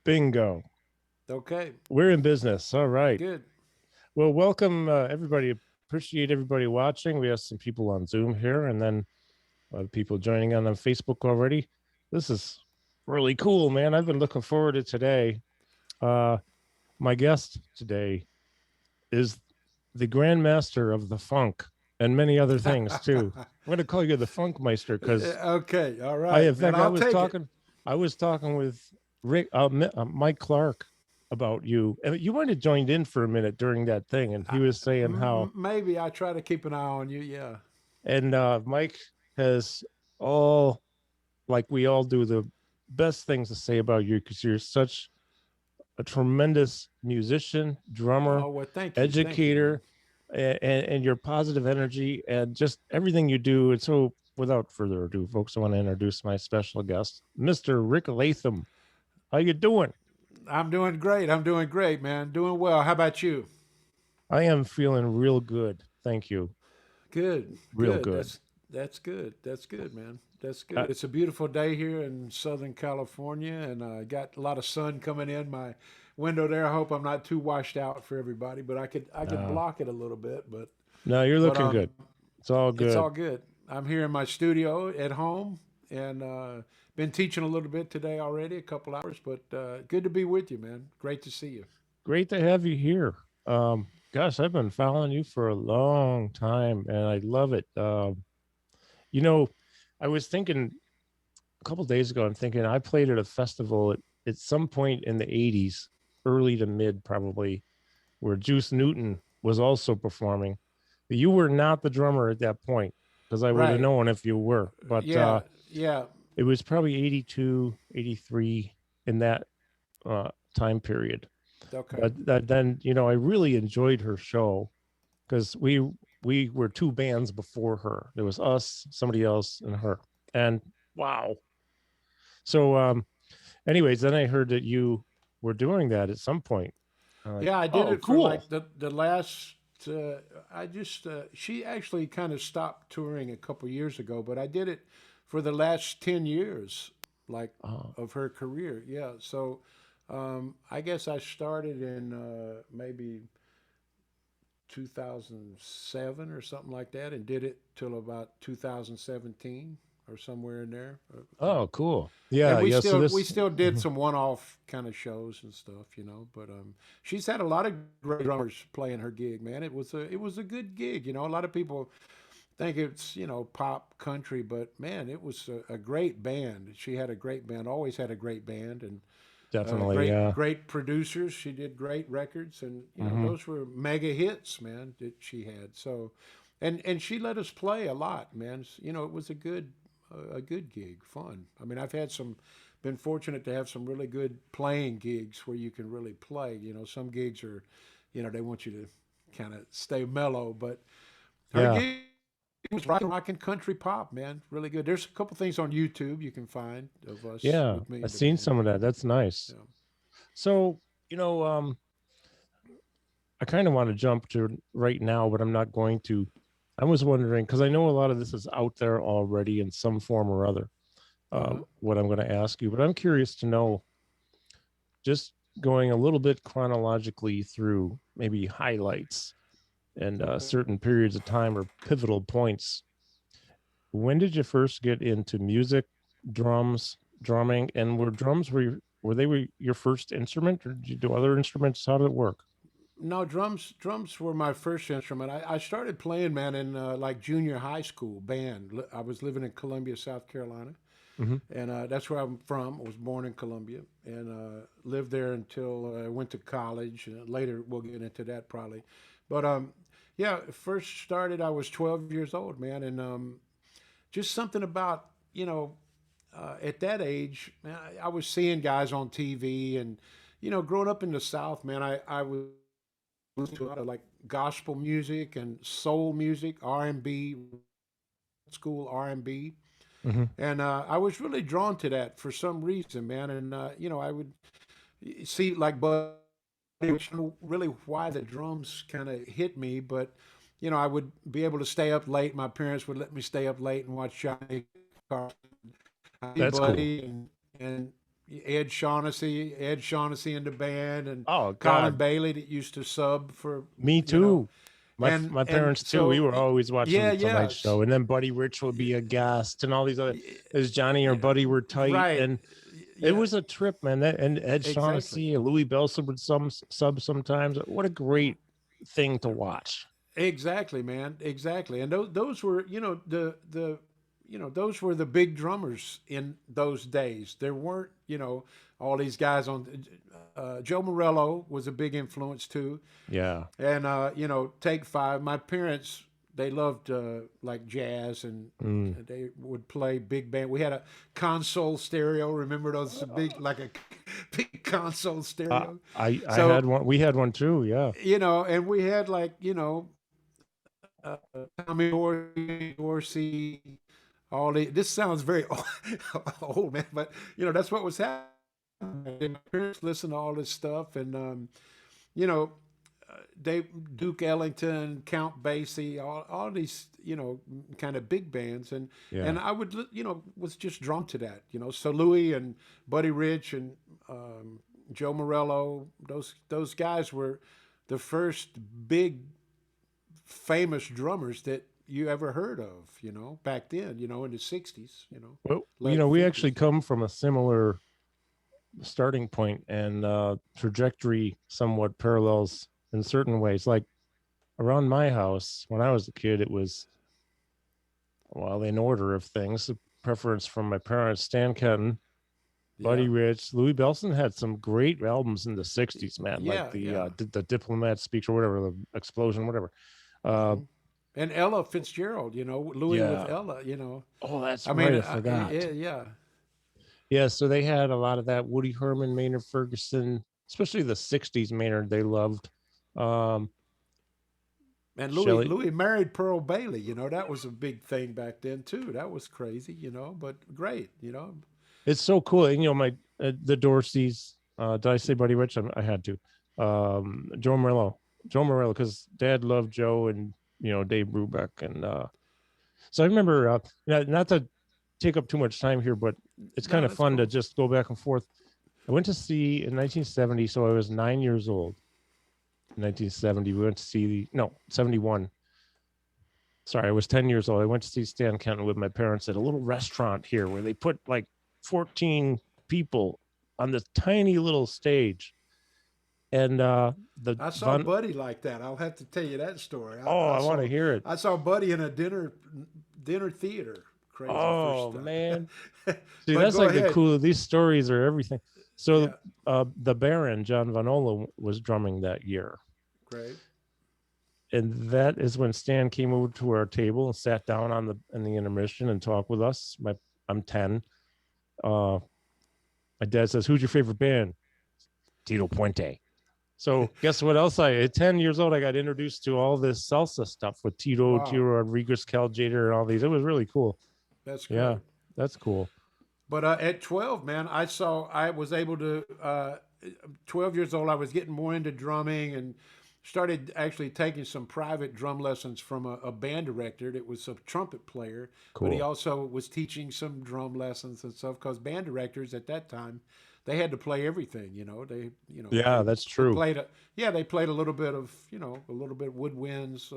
Bingo. Okay, We're in business. All right. good. Well, welcome, everybody. Appreciate everybody watching. We have some people on Zoom here and then people joining on Facebook already. This is really cool, man. I've been looking forward to today. Uh, my guest today is the Grandmaster of the Funk and many other things too. I'm going to call you the Funk Meister because Okay, all in right, man. fact, I'll take it. I was talking with Mike Clark about you, and you might have joined in for a minute during that thing, and he was saying how, Maybe I try to keep an eye on you. Yeah. and Mike has all, like we all do, the best things to say about you because you're such a tremendous musician, drummer, Oh well, thank you, man. educator, and your positive energy and just everything you do. And so, without further ado, folks, I want to introduce my special guest, Mr. Rick Latham. How you doing? I'm doing great. I'm doing great, man. Doing well. How about you? I am feeling real good. Thank you. Good, Real good. good. That's good. That's good, man. That's Uh, good. It's a beautiful day here in Southern California, and I got a lot of sun coming in my window there. I hope I'm not too washed out for everybody, but I could no, block it a little bit, but no, you're but looking good. It's all it's all good. good. I'm here in my studio at home, and been teaching a little bit today already, a couple hours. But good to be with you, man. Great to see you. Great to have you here. Gosh, I've been following you for a long time, and I love it. You know, I was thinking a couple days ago. I'm thinking I played at a festival at some point in the '80s, early to mid, probably, where Juice Newton was also performing. You were not the drummer at that point because I would have Right. known if you were, but Yeah. Yeah. it was probably 82, 83 in that time period. Okay. But then, I really enjoyed her show because we were two bands before her. There was us, somebody else, and her. And wow. So, anyways, then I heard that you were doing that at some point. I'm like, Yeah, I did oh, it for cool. like the last. I just she actually kind of stopped touring a couple years ago, but I did it for the last 10 years, like Oh, of her career. Yeah, so I guess I started in maybe 2007 or something like that, and did it till about 2017 or somewhere in there. oh, cool. And Yeah, we yeah. So still we this, still did some one-off kind of shows and stuff, But she's had a lot of great drummers playing her gig, man. It was a good gig, A lot of people think it's pop country, but man, it was a great band. She had a great band, always had a great band, and definitely, great yeah. great producers. She did great records, and Hmm. those were mega hits, man. That she had so. And she let us play a lot, man. It was a good gig, fun. I mean, been fortunate to have some really good playing gigs where you can really play. Some gigs are, they want you to kind of stay mellow, but her Yeah, gig was rock and country pop, man. Really good. There's a couple things on YouTube you can find of us yeah. with me I've and the seen band. some of that. That's nice. Yeah. So, you know, um, I kind of want to jump to right now, but I'm not going to. I was wondering because I know a lot of this is out there already in some form or other. Uh huh. What I'm going to ask you, but I'm curious to know, just going a little bit chronologically through maybe highlights and Okay. certain periods of time or pivotal points. When did you first get into music, drums, drumming, and were your first instrument, or did you do other instruments? How did it work? No, drums were my first instrument. I started playing, man, in like junior high school band. I was living in Columbia, South Carolina, Mm-hmm. and that's where I'm from. I was born in Columbia and lived there until I went to college. Later, we'll get into that probably. But yeah, first started. I was 12 years old, man, and just something about at that age, man, I was seeing guys on TV, and growing up in the South, man, I was listening to a lot of like gospel music and soul music, R&B, school R&B, Mm-hmm. and I was really drawn to that for some reason, man. And I would see like Buddy, which I don't know really why the drums kind of hit me, but I would be able to stay up late. My parents would let me stay up late and watch Johnny Carson, That's cool. Buddy, and Ed Shaughnessy in the band, and Oh Colin God, Bailey that used to sub for, me you know, too. My and parents too. We so were always watching yeah, the Tonight yeah, Show, and then Buddy Rich would be a guest, and all these other. As Johnny or yeah, Buddy were tight, right, and it yeah, was a trip, man. That and Ed exactly. Shaughnessy and Louis Bellson would some sub sometimes. What a great thing to watch. Exactly, man. Exactly. And those were, those were the big drummers in those days. There weren't, all these guys on. Joe Morello was a big influence too, Yeah. and Take Five. My parents, they loved like jazz, and Mm. they would play big band. We had a console stereo. Remember those big, like a big console stereo? I So had one. We had one too. Yeah. and we had like Tommy Dorsey, all the. This sounds very old, man, but that's what was happening. And my parents listened to all this stuff, and you know, they Duke Ellington, Count Basie, all these kind of big bands, and Yeah. I would was just drawn to that, So Louis and Buddy Rich and Joe Morello, those guys were the first big famous drummers that you ever heard of, back then, in the 60s, Well, late we actually 50s. come from a similar starting point and trajectory somewhat parallels in certain ways. Like around my house, when I was a kid, it was, well, in order of things, a preference from my parents, Stan Kenton, Yeah. Buddy Rich, Louis Bellson had some great albums in the '60s, man, like Yeah, yeah. the Diplomat Speaks or whatever, the Explosion, whatever. Uh, hmm And Ella Fitzgerald, Louis with yeah. Ella, Oh, that's I mean, right. I forgot. yeah, yeah. Yeah, so they had a lot of that. Woody Herman, Maynard Ferguson, especially the '60s Maynard, they loved. Um, And Louis Shelley, Louis married Pearl Bailey, that was a big thing back then too. That was crazy, but great, it's so cool. And my the Dorseys. Did I say Buddy Rich? I had to. Joe Morello, because Dad loved Joe and Dave Brubeck, and so I remember. Not to take up too much time here, but it's kind No, of that's fun to cool. just go back and forth. I went to see in 1970, so I was 9 years old. In 1970, we went to see no 71. Sorry, I was 10 years old. I went to see Stan Kenton with my parents at a little restaurant here where they put like 14 people on this tiny little stage. And the I saw Von, Buddy like that. I'll have to tell you that story. oh, I I want to saw hear it. I saw Buddy in a dinner theater. Crazy Oh, first man. time. See, But that's go like the ahead. cool, these stories are everything. So, Yeah, the Baron, John Vanola, was drumming that year. great. And that is when Stan came over to our table and sat down on the intermission and talked with us. I'm 10. Uh, my dad says, "Who's your favorite band?" Tito Puente. So guess what else? At 10 years old, I got introduced to all this salsa stuff with Tito Wow, Rodriguez, Cal Jader, and all these. It was really cool. that's Yeah, good. that's cool. But at 12, man, I was able to, 12 years old, I was getting more into drumming and started actually taking some private drum lessons from a band director that was a trumpet player, but he Cool. also was teaching some drum lessons and stuff because band directors at that time, they had to play everything, They, Yeah, that's they true. played they played a little bit of, a little bit woodwinds,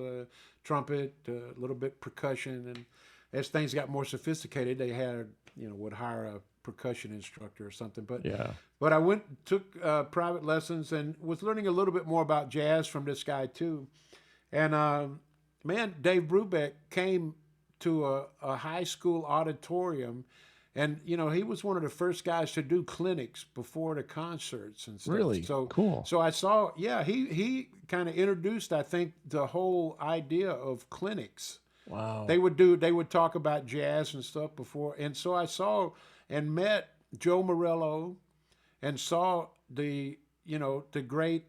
trumpet, a little bit percussion, and as things got more sophisticated, they had would hire a percussion instructor or something. Yeah. But I went took private lessons and was learning a little bit more about jazz from this guy too. And man, Dave Brubeck came to a high school auditorium, and he was one of the first guys to do clinics before the concerts and stuff. Really So cool. so I saw, yeah, he kind of introduced, I think, the whole idea of clinics. Wow. They would talk about jazz and stuff before, and so I saw and met Joe Morello and saw the great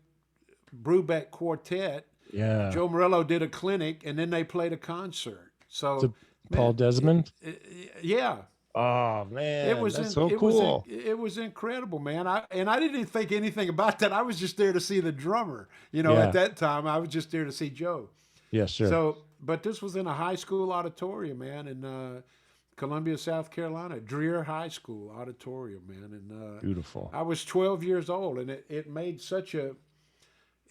Brubeck Quartet. Yeah. Joe Morello did a clinic, and then they played a concert. So To Paul man, it, Desmond. yeah, Oh man, that's so cool. it was incredible, man. I didn't think anything about that. I was just there to see the drummer. At Yeah. that time, I was just there to see Joe. Yeah, sure. So, but this was in a high school auditorium, man, and Columbia, South Carolina, Dreer High School auditorium, man. And Beautiful. I was 12 years old, and it made such a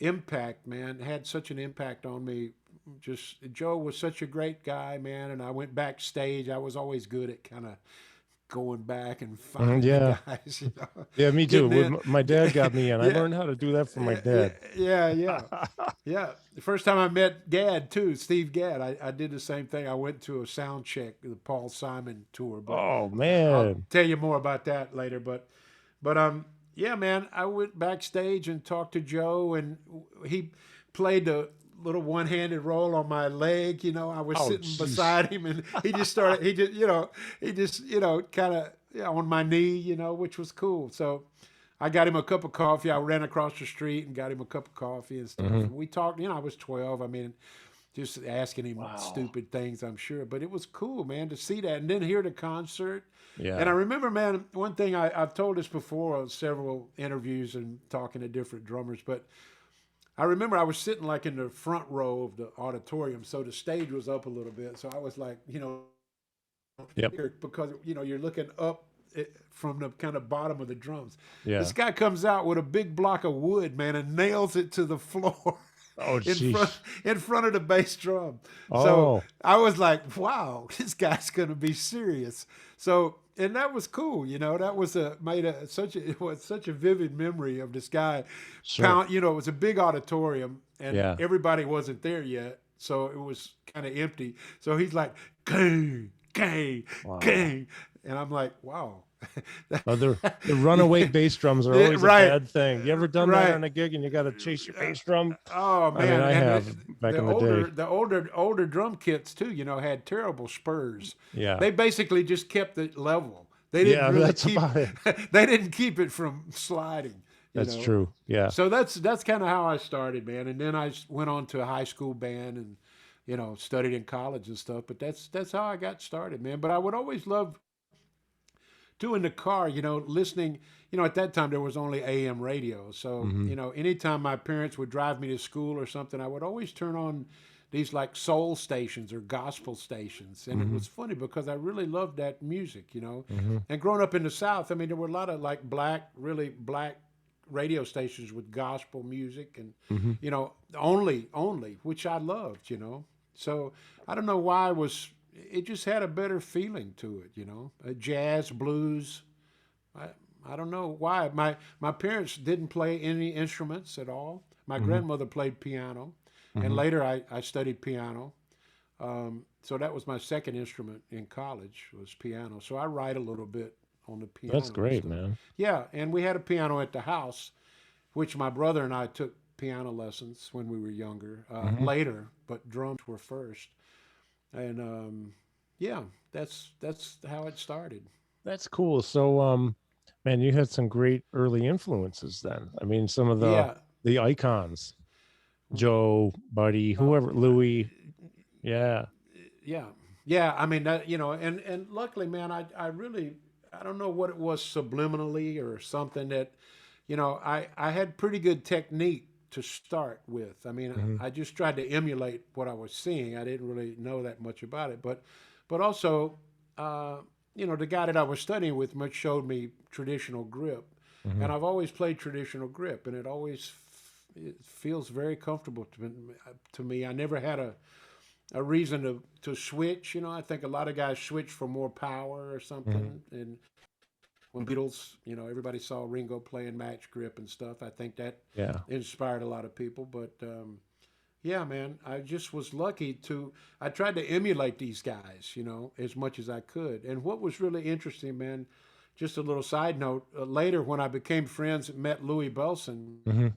impact, man. Had such an impact on me. Just Joe was such a great guy, man. And I went backstage. I was always good at kind of going back and Mhm, finding the yeah. guys, Yeah, me too. getting in. My dad got me in. I Yeah, learned how to do that from my yeah, dad. yeah, yeah. Yeah, the first time I met Gadd too, Steve Gadd, I did the same thing. I went to a sound check, the Paul Simon tour, but Oh I'll man. tell you more about that later. But yeah, man, I went backstage and talked to Joe, and he played the little one-handed roll on my leg. I was Oh sitting jeez. beside him, and he just started. He just kind of on my knee, which was cool. So I got him a cup of coffee. I ran across the street and got him a cup of coffee and stuff. Hmm. And we talked. I was 12. I mean, just asking him Wow. stupid things, I'm sure. But it was cool, man, to see that and then hear the concert. And I Yeah. remember, man, one thing I've told this before on several interviews and talking to different drummers, but I remember I was sitting like in the front row of the auditorium, so the stage was up a little bit. So I was like, Yep. because you're looking up from the kind of bottom of the drums. This Yeah. guy comes out with a big block of wood, man, and nails it to the floor Oh in front jeez. in front of the bass drum. So Oh, I was like, wow, this guy's gonna be serious. So and that was cool, that was a made a such a it was such a vivid memory of this guy sure. pound. It was a big auditorium and Yeah. everybody wasn't there yet, so it was kind of empty. So he's like, gang, gang, Wow. gang, and I'm like, wow. The runaway bass drums are Yeah, always a right, bad thing. You ever done that right. on a gig and you got to chase your bass drum? Oh I mean, man, I and have back the in the day. older drum kits too, had terrible spurs. Yeah. They basically just kept it level. They didn't Yeah, really that's keep about it. they didn't keep it from sliding, you That's know. true. Yeah. So that's kind of how I started, man. And then I went on to a high school band and studied in college and stuff. But that's how I got started, man. But I would always love to in the car, listening. At that time there was only AM radio, so Hmm. anytime my parents would drive me to school or something, I would always turn on these like soul stations or gospel stations, and it Hmm. was funny because I really loved that music. Hmm. And growing up in the South, I mean, there were a lot of like really black radio stations with gospel music, and Hmm. only which I loved. So I don't know why it just had a better feeling to it. Jazz, blues. I I don't know why. My parents didn't play any instruments at all. My Hmm. grandmother played piano, and Hmm. later I studied piano. So that was my second instrument in college was piano. So I write a little bit on the That's piano and great, stuff. man. Yeah, and we had a piano at the house, which my brother and I took piano lessons when we were younger. Hmm. Later, but drums were first. And yeah, that's how it started. That's cool. So, man, you had some great early influences then. I mean, some of Yeah. the icons, Joe, Buddy, Uh, whoever, Louis. Yeah. yeah, yeah. I mean that and luckily, man, I really I don't know what it was subliminally or something that I had pretty good technique to start with. I mean, Hmm. I just tried to emulate what I was seeing. I didn't really know that much about it, but also, uh, the guy that I was studying with much showed me traditional grip, Hmm. and I've always played traditional grip, and it feels very comfortable to me. I never had a reason to switch. I think a lot of guys switch for more power or Hmm. something. And when Beatles, everybody saw Ringo playing match grip and stuff. I think that Yeah. inspired a lot of people. But yeah, man, I just was lucky to. I tried to emulate these guys, as much as I could. And what was really interesting, man, just a little side note. Later, when I became friends, met Louis Belson. Hmm.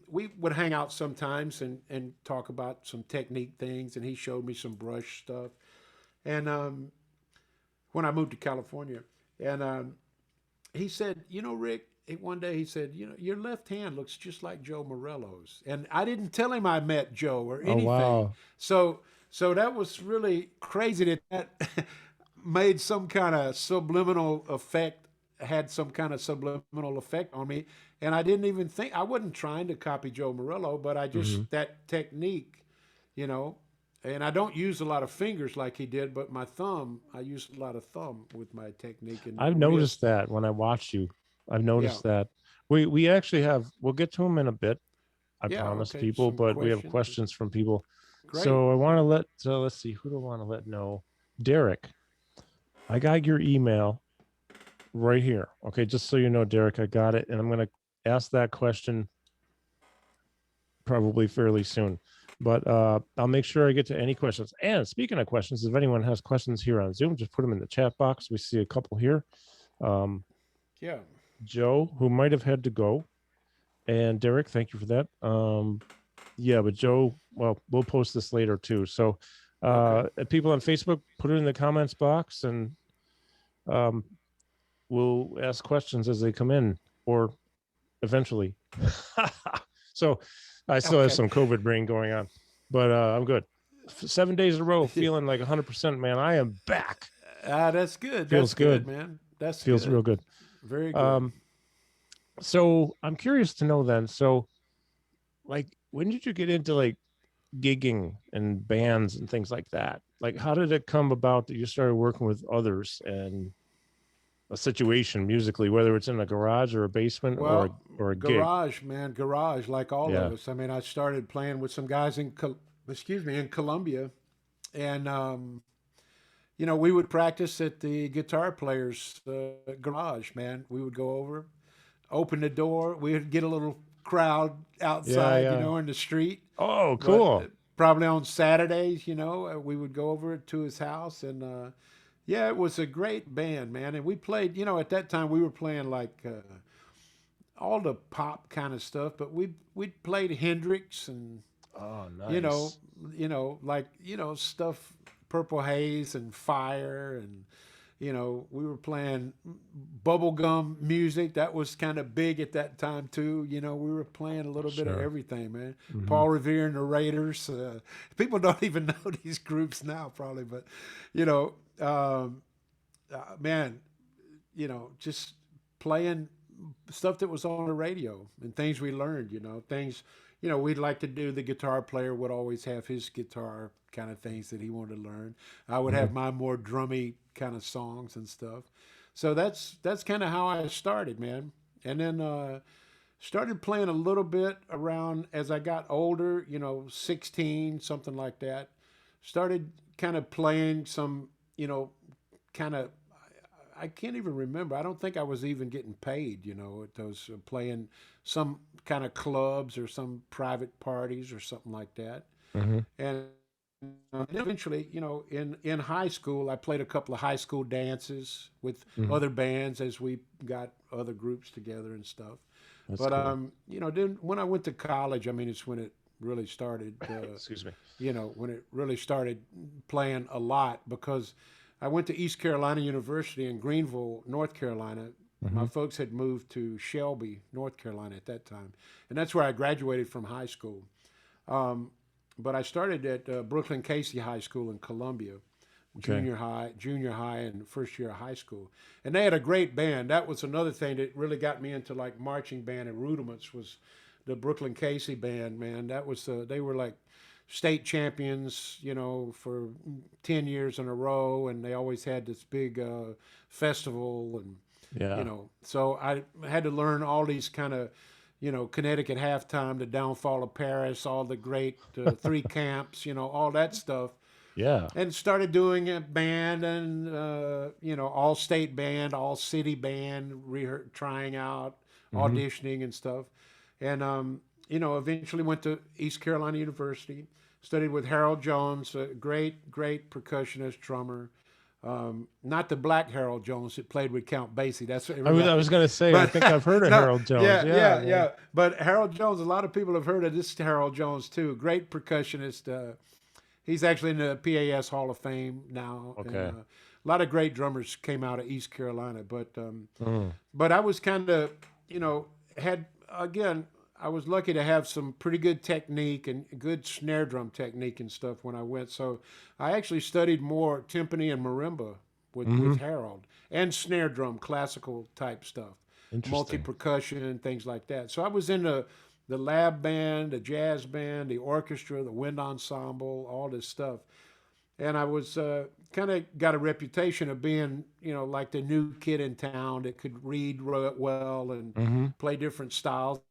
We would hang out sometimes and talk about some technique things, and he showed me some brush stuff. And when I moved to California, and he said, Rick, one day he said, your left hand looks just like Joe Morello's. And I didn't tell him I met Joe or Oh, anything. wow. So that was really crazy that made some kind of subliminal effect, had some kind of subliminal effect on me. And I didn't even think, I wasn't trying to copy Joe Morello, but I Hmm. just, that technique, you know, and I don't use a lot of fingers like he did, but my thumb, I use a lot of thumb with my technique and I've noticed wrist. that when I watch you. I've Yeah, noticed that. We actually have. We'll get to them in a bit. I yeah, promise okay. people, Some but we have questions. questions from people. Great. So I want to let. So let's see. Who do I want to let know? Derek, I got your email right here. Okay, just so you know, Derek, I got it, and I'm going to ask that question probably fairly soon. But I'll make sure I get to any questions. And speaking of questions, if anyone has questions here on Zoom, just put them in the chat box. We see a couple here. Um, Yeah. Joe, who might have had to go, and Derek, thank you for that. Yeah, but Joe, well, we'll post this later too. So, Okay. people on Facebook, put it in the comments box, and um, we'll ask questions as they come in, or eventually. So, I still have Okay. some COVID brain going on, but I'm good. 7 days in a row, feeling like 100%, man. I am back. That's good. Feels That's good, good. man. That's Feels real good. good. Very good. Um, so I'm curious to know then. So, like, when did you get into like gigging and bands and things like that? Like, how did it come about that you started working with others and a situation musically, whether it's in a garage or a basement or Well, a gig? garage, man, garage, like all of Yeah. us. I mean, I started playing with some guys in, excuse me, in Colombia, and we would practice at the guitar player's garage. Man, we would go over, open the door, we would get a little crowd Yeah. outside, Yeah. in the street. Oh, But cool. probably on Saturdays, we would go over to his house, and yeah, it was a great band, man. And we played, at that time we were playing like all the pop kind of stuff, but we played Hendrix and Oh, you know, nice. like stuff, Purple Haze and Fire, and we were playing bubblegum music that was kind of big at that time too. We were playing a little bit of Sure. everything, man. Mm-hmm. Paul Revere and the Raiders. People don't even know these groups now, probably, but you know, um, man, just playing stuff that was on the radio and things we learned, things, we'd like to do. The guitar player would always have his guitar kind of things that he wanted to learn. I would Mm-hmm. have my more drummy kind of songs and stuff. So that's kind of how I started, man. And then started playing a little bit around as I got older, 16, something like that. Started kind of playing some, kind of, I can't even remember. I don't think I was even getting paid, at those playing some kind of clubs or some private parties or something like that. Mm-hmm. And eventually, in high school, I played a couple of high school dances with Mm-hmm. other bands as we got other groups together and stuff. That's But cool. then when I went to college, I mean, it's when it really started. Excuse me. When it really started playing a lot, because I went to East Carolina University in Greenville, North Carolina. Mm-hmm. My folks had moved to Shelby, North Carolina at that time, and that's where I graduated from high school. Um, but I started at Brooklyn Casey High School in Columbia, Okay. junior high, and first year of high school. And they had a great band. That was another thing that really got me into like marching band and rudiments was the Brooklyn Casey band. Man, that was they were like state champions, for 10 years in a row, and they always had this big festival, and Yeah. so I had to learn all these kind of Connecticut halftime, the downfall of Paris, all the great three camps, all that stuff, Yeah. and started doing a band and all state band, all city band, trying out, Mm-hmm. auditioning and stuff, and eventually went to East Carolina University, studied with Harold Jones, a great percussionist, drummer. Not the black Harold Jones that played with Count Basie. That's what I everybody. was gonna say, I But think I've heard of no, Harold Jones. yeah, Yeah, yeah, man. yeah. But Harold Jones, a lot of people have heard of this Harold Jones too. Great percussionist. He's actually in the PAS Hall of Fame now, and Okay. a lot of great drummers came out of East Carolina. Mm. But I was kind of, had again. I was lucky to have some pretty good technique and good snare drum technique and stuff when I went. So I actually studied more timpani and marimba with Mm-hmm. Harold, and snare drum, classical type stuff, multi Interesting. percussion and things like that. So I was into the lab band, the jazz band, the orchestra, the wind ensemble, all this stuff. And I was kind of got a reputation of being, like the new kid in town that could read well and Mm-hmm. play different styles.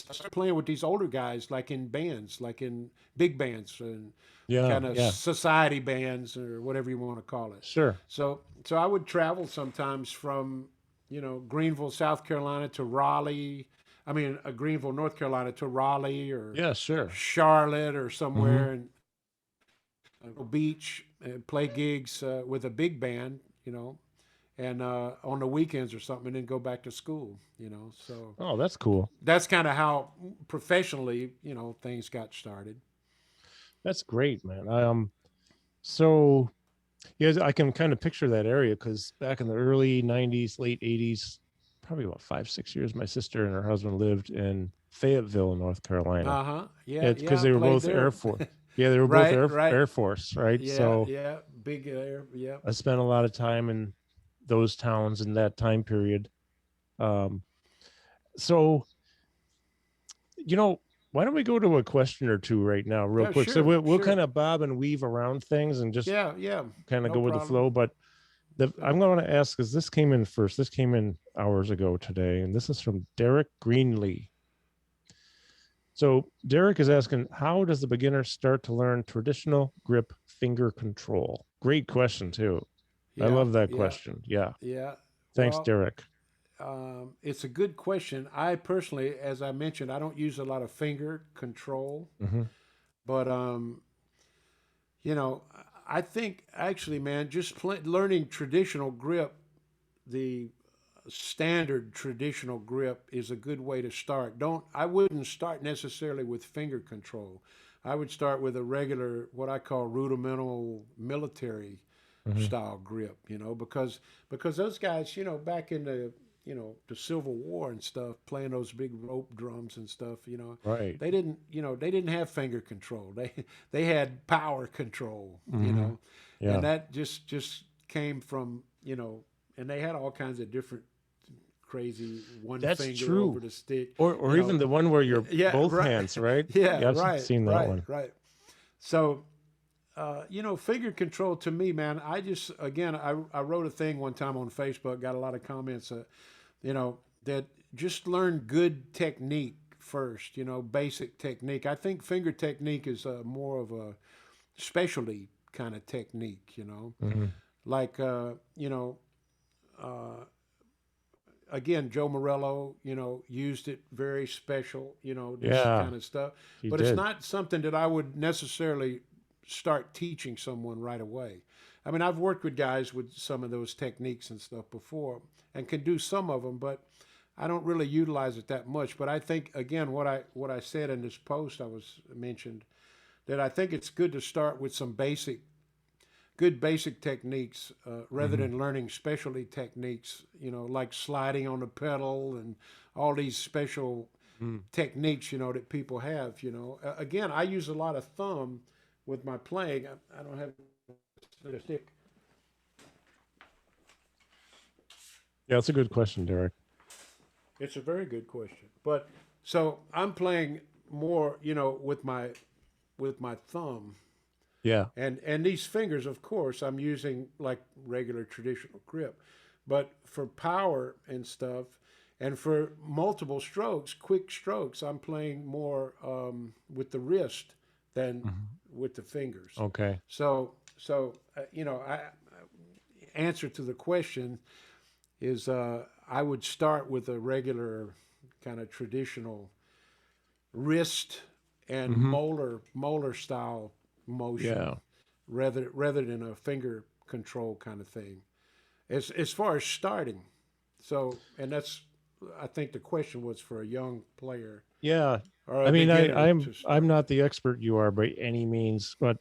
I started playing with these older guys, like in bands, like in big bands and Yeah, kind of yeah, society bands or whatever you want to call it. sure. So I would travel sometimes from, Greenville, South Carolina to Raleigh. I mean, Greenville, North Carolina to Raleigh or Yeah, sure. Charlotte or Mm-hmm. somewhere, and go beach and play gigs with a big band, and on the weekends or something, and then go back to school. So Oh, that's cool. that's kind of how professionally, things got started. That's great, man. So yeah, I can kind of picture that area because back in the early '90s, late '80s, probably about 5, 6 years, my sister and her husband lived in Fayetteville, North Carolina. Uh huh. Yeah, It's because yeah. I they were played both there. Air Force. Yeah, they were both Right, right. Air Force, right? Yeah, So yeah. Big air. Yeah. I spent a lot of time in those towns in that time period. Um, so you know, why don't we go to a question or two right now, real Yeah, quick? So sure, we'll kind sure. of bob and weave around things and just Yeah, yeah. kind of No go with the problem. flow. But So, I'm going to ask because this came in first. This came in hours ago today, and this is from Derek Greenlee. So Derek is asking, how does the beginner start to learn traditional grip finger control? Great question too. I yeah, love that yeah, question. Yeah. yeah. Thanks, Well, Derek. it's a good question. I personally, as I mentioned, I don't use a lot of finger control, Mm-hmm. but you know, I think actually, man, just learning traditional grip, the standard traditional grip, is a good way to start. Don't I wouldn't start necessarily with finger control. I would start with a regular, what I call rudimental military Mm-hmm. style grip, because those guys, back in the Civil War and stuff, playing those big rope drums and stuff, Right. they didn't have finger control. They had power control, Mm-hmm. and Yeah. that just came from, and they had all kinds of different crazy one That's finger over true. the stick, Or you know. even the one where you're Yeah, both right. hands, right? Yeah, Yeah, I've right, seen that right, one. right. So finger control to me, man, I wrote a thing one time on Facebook, got a lot of comments, that just learn good technique first, basic technique. I think finger technique is more of a specialty kind of technique. Mm-hmm. Like, uh, again, Joe Morello, used it very special, this Yeah, kind of stuff. he But it's did. not something that I would necessarily start teaching someone right away. I mean, I've worked with guys with some of those techniques and stuff before and can do some of them, but I don't really utilize it that much. But I think again, what I said in this post I was mentioned, that I think it's good to start with some good basic techniques rather Mm-hmm. than learning specialty techniques, like sliding on the pedal and all these special Mm-hmm. techniques, that people have. Again, I use a lot of thumb with my playing. I don't have a stick. Yeah, that's a good question, Derek. It's a very good question. But so I'm playing more, with my thumb. Yeah. And these fingers, of course, I'm using like regular traditional grip. But for power and stuff, and for multiple strokes, quick strokes, I'm playing more with the wrist than Mhm. with the fingers. Okay. So, answer to the question is I would start with a regular kind of traditional wrist and Mm-hmm. molar style motion Yeah. rather than a finger control kind of thing. As far as starting, and that's, I think the question was for a young player Yeah. or I a mean, beginner to I'm start. not the expert you are by any means, but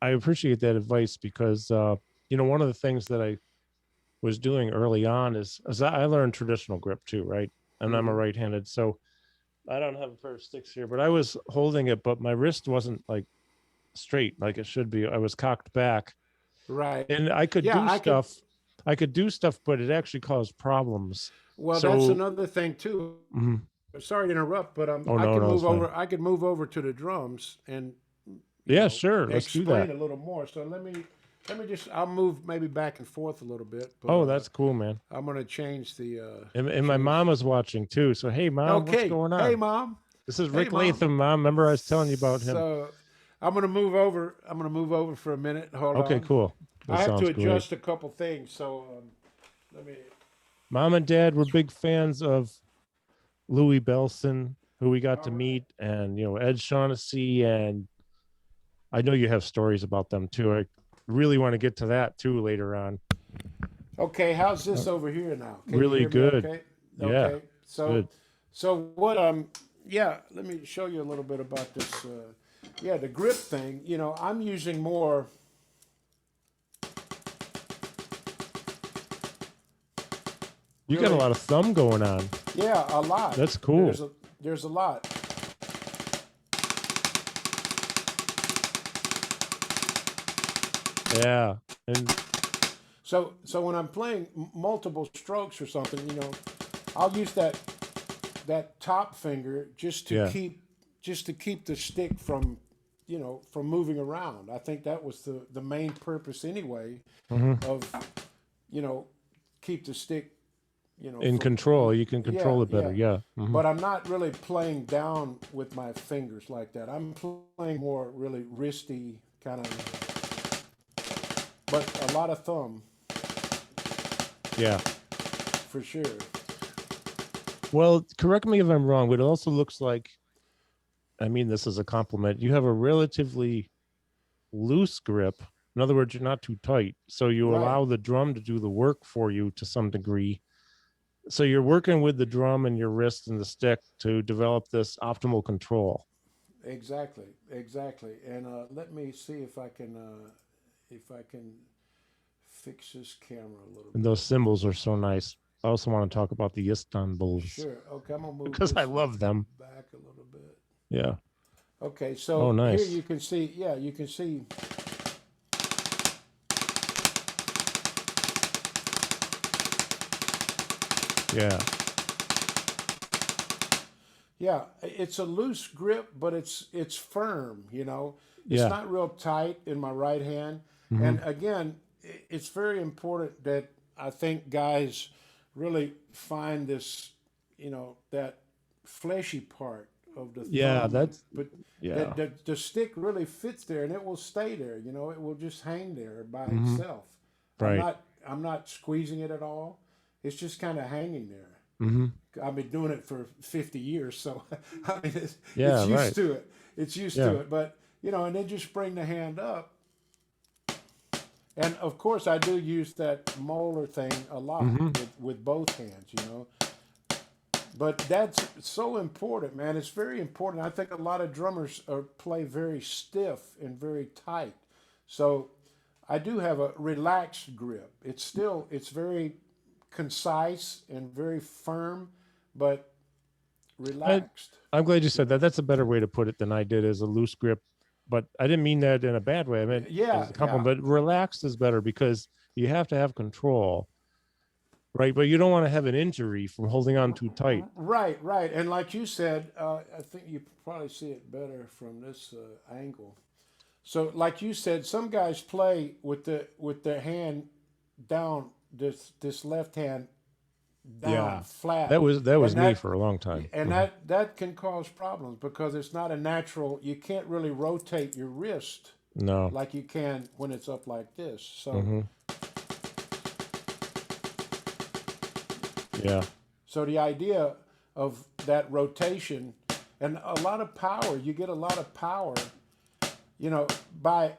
I appreciate that advice because one of the things that I was doing early on is I learned traditional grip too, right? And I'm a Mm-hmm. right-handed, so I don't have a pair of sticks here, but I was holding it, but my wrist wasn't like straight like it should be. I was cocked back, Right. and I could Yeah, do I could. stuff. I could do stuff, but it actually caused problems. Well, that's So, another thing too. mhm. sorry to interrupt, but Oh no, no, it's fine. I could move over to the drums and Yeah, sure. Let's do explain that. a little more. So let me just I'll move maybe back and forth a little bit, but Oh, that's cool, man. I'm gonna change the And my change. mom is watching too. So hey, mom, what's Okay, going hey on? mom, This is hey Rick mom. Latham, mom. Remember I was telling you about him. So I'm gonna move over. I'm gonna move over for a minute. Hold Okay, on. cool. That I have to sounds great. adjust a couple things. So let me. Mom and dad were big fans of Louis Belson, who we got All to right. meet, and Ed Shaughnessy, and I know you have stories about them too. I really want to get to that too later on. Okay, how's Uh, this over here now? Can you Really hear me good. okay? Yeah, Okay. good. So what yeah, let me show you a little bit about this yeah, the grip thing, I'm using more You got a really lot of thumb going on. yeah, a lot. That's cool. There's a lot. Yeah. And So when I'm playing multiple strokes or something, I'll use that top finger yeah. just to keep the stick from from moving around. I think that was the main purpose anyway Hmm. of you know keep the stick In from control, you can yeah, control it better. yeah. Yeah. Hmm. But I'm not really playing down with my fingers like that. I'm playing more really wristy kind of, but a lot of thumb Yeah. for sure. Well, correct me if I'm wrong, but it also looks like, I mean, this is a compliment. You have a relatively loose grip. In other words, you're not too tight. So you Right. allow the drum to do the work for you to some degree. So you're working with the drum and your wrist and the stick to develop this optimal control. Exactly. Exactly. And let me see if I can fix this camera a little And bit. those cymbals are so nice. I also want to talk about the Istanbuls Sure. Okay, I'm gonna move because I this love them. back a little bit. Yeah. Okay, Oh, so here nice. you can see, yeah, you can see, Yeah. yeah, it's a loose grip, but it's firm. It's Yeah. not real tight in my right hand. Hmm. And again, it's very important that I think guys really find this, that fleshy part of the Yeah. thumb, That's, but yeah. that the stick really fits there, and it will stay there. It will just hang there by Hmm. itself. I'm Right. not I'm not squeezing it at all. It's just kind of hanging there. Hmm. I've been doing it for 50 years, so I mean, Yeah. it's used Right. to it. It's used Yeah. to it. But and then just bring the hand up, and of course, I do use that molar thing a lot Hmm. with both hands. But that's so important, man. It's very important. I think a lot of drummers play very stiff and very tight. So I do have a relaxed grip. It's very concise and very firm, but I, relaxed. I'm glad you You said that. know. That's a better way to put it than I did, as a loose grip. But I didn't mean that in a bad way. I meant Yeah, as a compliment. yeah. But relaxed is better because you have to have control, right? But you don't want to have an injury from holding on too tight. Right, right. And like you said, I think you probably see it better from this angle. So, like you said, some guys play with their hand down, this left hand down Yeah, flat, that was and me for a long time. Hmm. that can cause problems because it's not a natural. You can't really rotate your wrist No. like you can when it's up like this. So Hmm. Yeah. so the idea of that rotation and a lot of power, you get a lot of power, by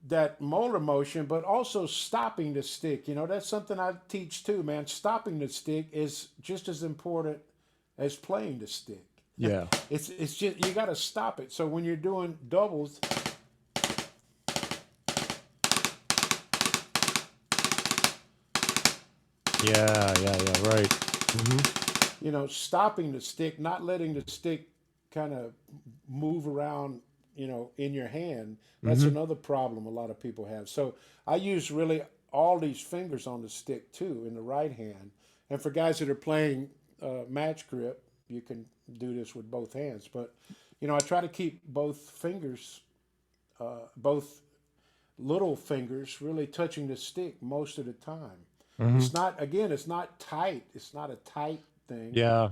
that molar motion, but also stopping the stick. That's something I teach too, man. Stopping the stick is just as important as playing the stick. Yeah. It's just you got to stop it. So when you're doing doubles, Yeah. Yeah. Yeah. Right. Hmm. stopping the stick, not letting the stick kind of move around, in your hand. That's Hmm. another problem a lot of people have. So I use really all these fingers on the stick too in the right hand. And for guys that are playing match grip, you can do this with both hands. But I try to keep both fingers, both little fingers, really touching the stick most of the time. Hmm. It's not again, it's not tight. It's not a tight thing, Yeah.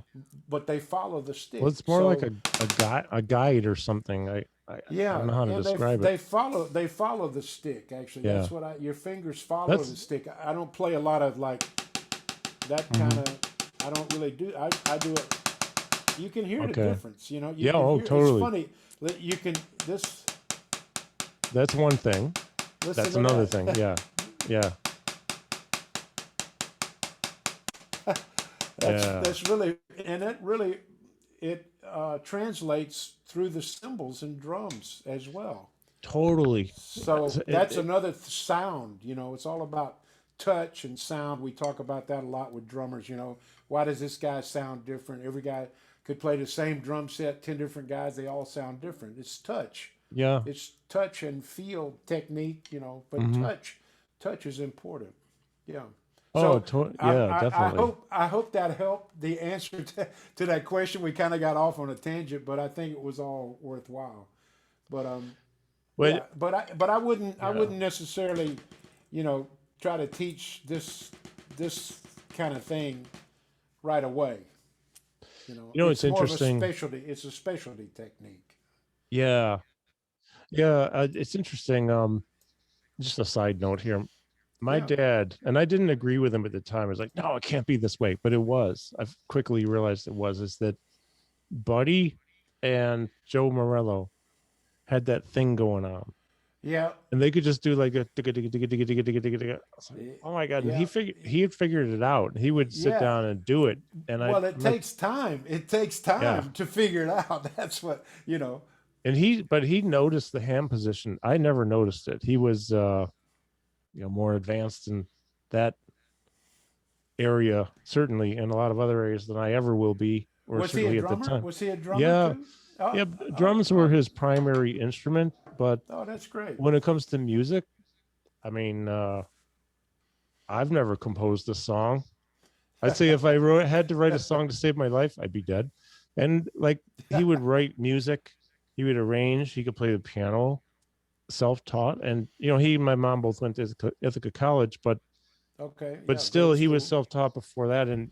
but they follow the Well, stick. it's more like So a guide or something. I don't yeah, know how to and describe it. they follow the stick. Actually, Yeah. that's what your fingers follow the That's stick. I don't play a lot of like that kind mhm. of. I don't really do. I do it. You can hear the Okay. difference. You Yeah, can oh, hear. It's totally. funny. You can this. That's one thing. Listen That's to another thing. that. Yeah. Yeah. Yeah. That's really, and that really it translates through the cymbals and drums as well. Totally. So It, that's another sound. It's all about touch and sound. We talk about that a lot with drummers. Why does this guy sound different? Every guy could play the same drum set, 10 different guys. They all sound different. It's touch. yeah. It's touch and feel technique. But Hmm. touch is important. Yeah. Oh, So yeah, I definitely. hope that helped the answer to that question. We kind of got off on a tangent, but I think it was all worthwhile. But But yeah, but I wouldn't yeah. necessarily, you know, try to teach this kind of thing right away. It's It's more of a interesting. specialty. It's a specialty technique. Yeah. Yeah, it's interesting. Just a side note here. My Yeah. dad, and I didn't agree with him at the time. I was like, no, it can't be this way. But it was. I've quickly realized it was, is that Buddy and Joe Morello had that thing going on. Yeah. And they could just do like a digga, digga, digga, digga, digga, digga, digga, digga. I was like, oh my God. And Yeah. he had figured it out. He would sit Yeah. down and do it. And Well, it I'm like, takes time. It takes yeah. time to figure it out. That's what. And he noticed the hand position. I never noticed it. He was more advanced in that area, certainly in a lot of other areas than I ever will be, or Was he a certainly at the drummer? time. Was he a drummer Yeah, too? Oh, yeah, oh, drums were oh, his primary instrument, but oh, that's great. when it comes to music, I mean, I've never composed a song. I'd say if had to write a song to save my life, I'd be dead. And like he would write music, he would arrange, he could play the piano, self-taught, and he and my mom both went to Ithaca College, Okay, but yeah, still great he was school. self-taught before that, and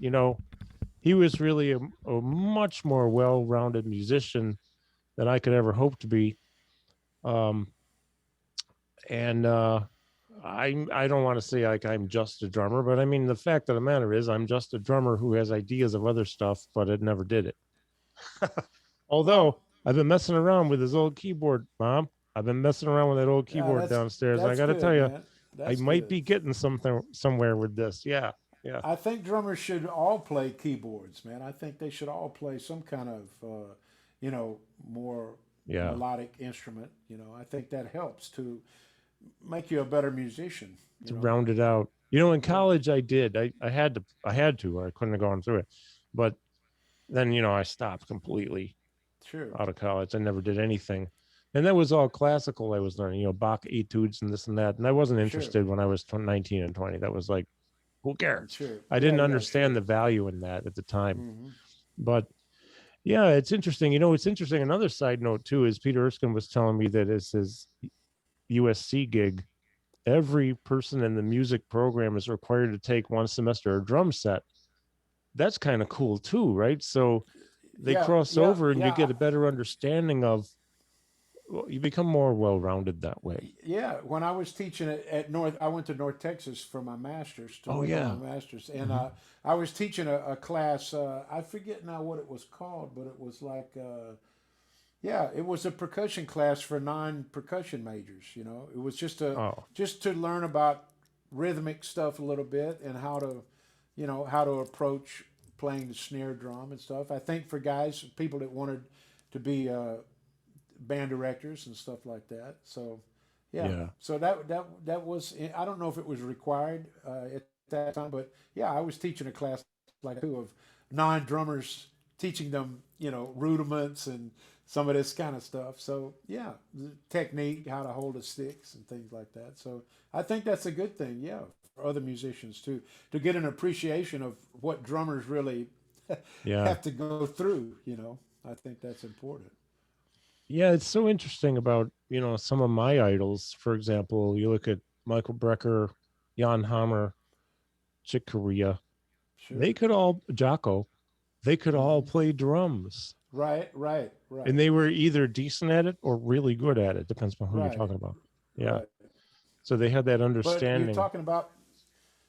he was really a much more well-rounded musician than I could ever hope to be. Um, and I don't want to say like I'm just a drummer, but I mean the fact of the matter is I'm just a drummer who has ideas of other stuff, but it never did it. Although Well, I've been messing around with his old keyboard, Mom. I've been messing around with that old yeah, keyboard that's downstairs. I that's got to tell good, you, man. I That's might good. be getting something somewhere with this. Yeah, yeah, I think drummers should all play keyboards, man. I think they should all play some kind of, you know, more yeah. melodic instrument. I think that helps to make you a better musician. To round it out. In Yeah, college I did. I had to, or I couldn't have gone through it. But then, I stopped completely sure, out of college. I never did anything. And that was all classical I was learning, Bach etudes and this and that. And I wasn't sure, interested when I was 19 and 20. That was like, who cares? sure. I Yeah, didn't yeah, understand sure. the value in that at the time. Hmm. But yeah, it's interesting. It's interesting. Another side note too is Peter Erskine was telling me that it's his USC gig, every person in the music program is required to take one semester a drum set. That's kind of cool too, right? So they Yeah, cross yeah, over and you yeah. get a better understanding of, well, you become more well-rounded that way. Yeah, when I was teaching at North, I went to North Texas for my master's to Oh work on yeah. my master's, and Mm-hmm. I was teaching a class. I forget now what it was called, but it was like, yeah, it was a percussion class for non-percussion majors. It was Oh just to learn about rhythmic stuff a little bit and how to approach playing the snare drum and stuff. I think for guys, people that wanted to be band directors and stuff like that. So, yeah. yeah. So that was. I don't know if it was required at that time, but yeah, I was teaching a class like two of non drummers, teaching them rudiments and some of this kind of stuff. So yeah, the technique, how to hold the sticks and things like that. So I think that's a good thing. Yeah, for other musicians too, to get an appreciation of what drummers really Yeah. have to go through. I think that's important. Yeah, it's so interesting about, some of my idols. For example, you look at Michael Brecker, Jan Hammer, Chick Corea. They Sure. could all Jocko, they could all Hmm. play drums. Right, right, And right, they were either decent at it or really good at it. Depends on who you're right, talking about. Yeah. right. So they had that But you're understanding. talking about,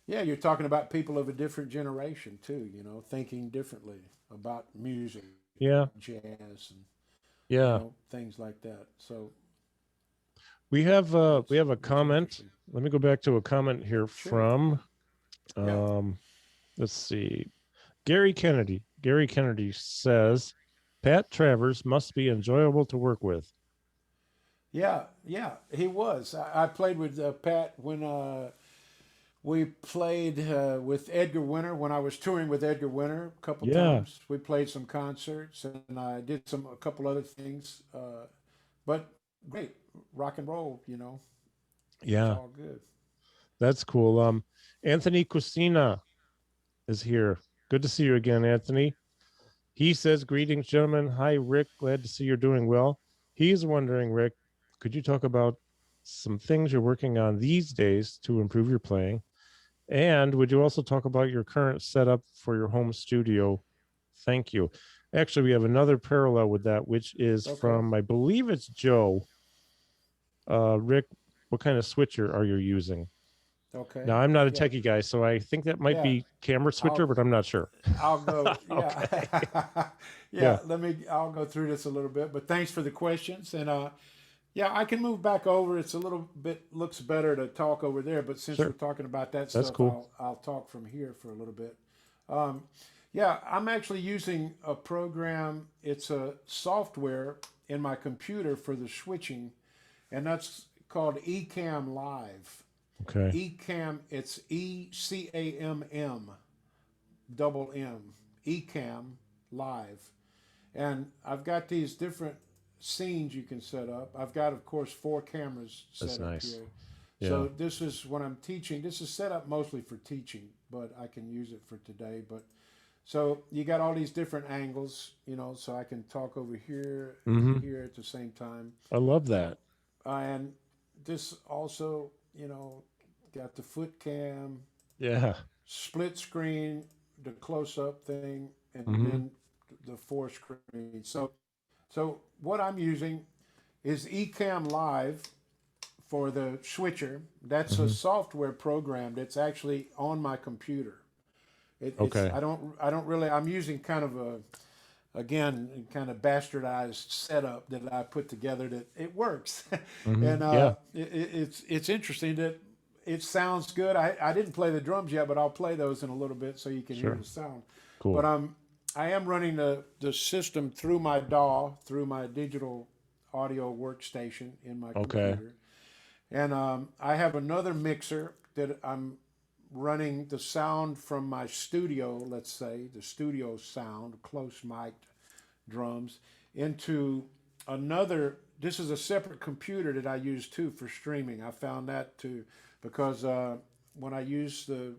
yeah, you're talking about people of a different generation too. Thinking differently about music, Yeah. jazz, and Yeah. things like that. So We that's have a that's comment. interesting. Let me go back to a comment here Sure. from Yeah. um let's see. Gary Kennedy. Gary Kennedy says Pat Travers must be enjoyable to work with. Yeah, yeah, he was. I played with Pat when we played with Edgar Winter when I was touring with Edgar Winter a couple Yeah. times. We played some concerts and I did a couple other things. But great rock and roll, it's Yeah. all good. That's cool. Anthony Cusina is here. Good to see you again, Anthony. He says, "Greetings, gentlemen. Hi, Rick. Glad to see you're doing well." He's wondering, Rick, could you talk about some things you're working on these days to improve your playing? And would you also talk about your current setup for your home studio? Thank you. Actually, we have another parallel with that, which is Okay. from, I believe it's Joe. Rick, what kind of switcher are you using? Okay. Now, I'm not a Yeah. techie guy, so I think that might Yeah. be camera switcher, I'll but I'm not sure. I'll go. Yeah. Okay. Yeah. Yeah, I'll go through this a little bit, but thanks for the questions. And yeah, I can move back over. It's a little bit looks better to talk over there, but since we're sure. talking about that That's stuff, cool. I'll talk from here for a little bit. Um, yeah, I'm actually using a program. It's a software in my computer for the switching, and that's called Ecamm Live. Okay. Ecamm. It's ECAMM double M. Ecamm Live. And I've got these different scenes you can set up. I've got, of course, 4 cameras That's set up nice. here. Yeah. So this is when I'm teaching. This is set up mostly for teaching, but I can use it for today. But so you got all these different angles, so I can talk over here and Hmm. here at the same time. I love Uh, that. and this also, got the foot cam, Yeah. split screen, the close up thing, and Hmm. then the four screen. So what I'm using is Ecamm Live for the switcher. That's a Hmm. software program that's actually on my computer. It's Okay. I don't really I'm using kind of a again kind of bastardized setup that I put together that it works, Hmm. and Yeah. it's interesting that it sounds good. I didn't play the drums yet, but I'll play those in a little bit so you can hear Sure. the sound. But Cool. I am running the system through my DAW, through my digital audio workstation in my Okay. computer, and I have another mixer that I'm running the sound from my studio, let's say, the studio sound, close mic'd drums, into another. This is a separate computer that I use too for streaming. I found that too because when I use the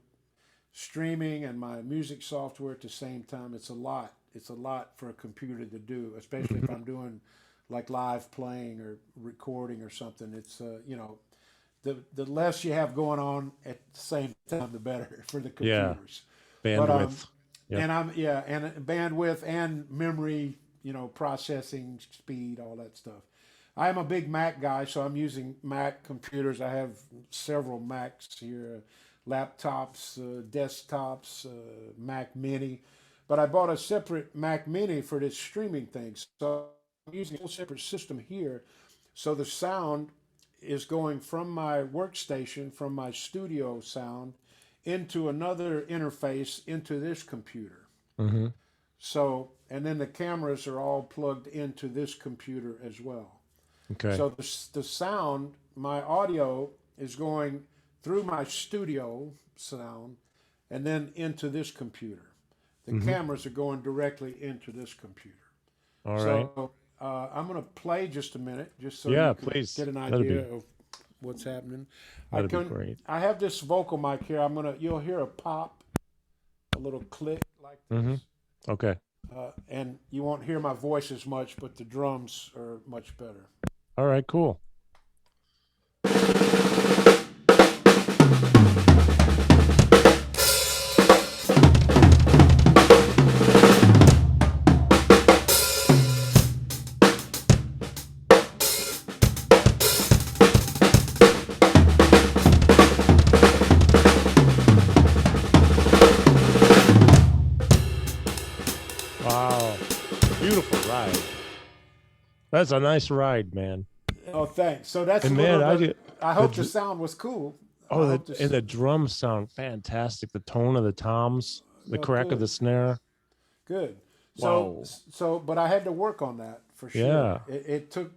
streaming and my music software at the same time, it's a lot. It's a lot for a computer to do, especially if Hmm. I'm doing like live playing or recording or something. It's the less you have going on at the same time, the better for the Yeah. computers. But Bandwidth. Yep. and I'm yeah, and bandwidth and memory, processing speed, all that stuff. I am a big Mac guy, so I'm using Mac computers. I have several Macs here, laptops, desktops, Mac Mini. But I bought a separate Mac Mini for this streaming thing. So I'm using a whole separate system here. So the sound is going from my workstation, from my studio sound, into another interface into this computer. Hmm. So, and then the cameras are all plugged into this computer as well. Okay. So the sound, my audio is going through my studio sound and then into this computer. The Hmm. cameras are going directly into this computer. All right. So I'm going to play just a minute, just so Yeah, you can please. get an That'd idea be of what's happening. I that'd be can. great. I have this vocal mic here. You'll hear a pop, a little click like Hmm. this. Okay. And you won't hear my voice as much, but the drums are much better. All right, cool. Wow. Beautiful ride. That's a nice ride, man. Oh, thanks. So that's a And little man, of I a. did I the hope the dr- sound was cool. oh I the hope and this. the drums sound fantastic. The tone of the toms, the Oh, crack of good, the snare. good. So, Wow. but I had to work on that for sure. Yeah. It took.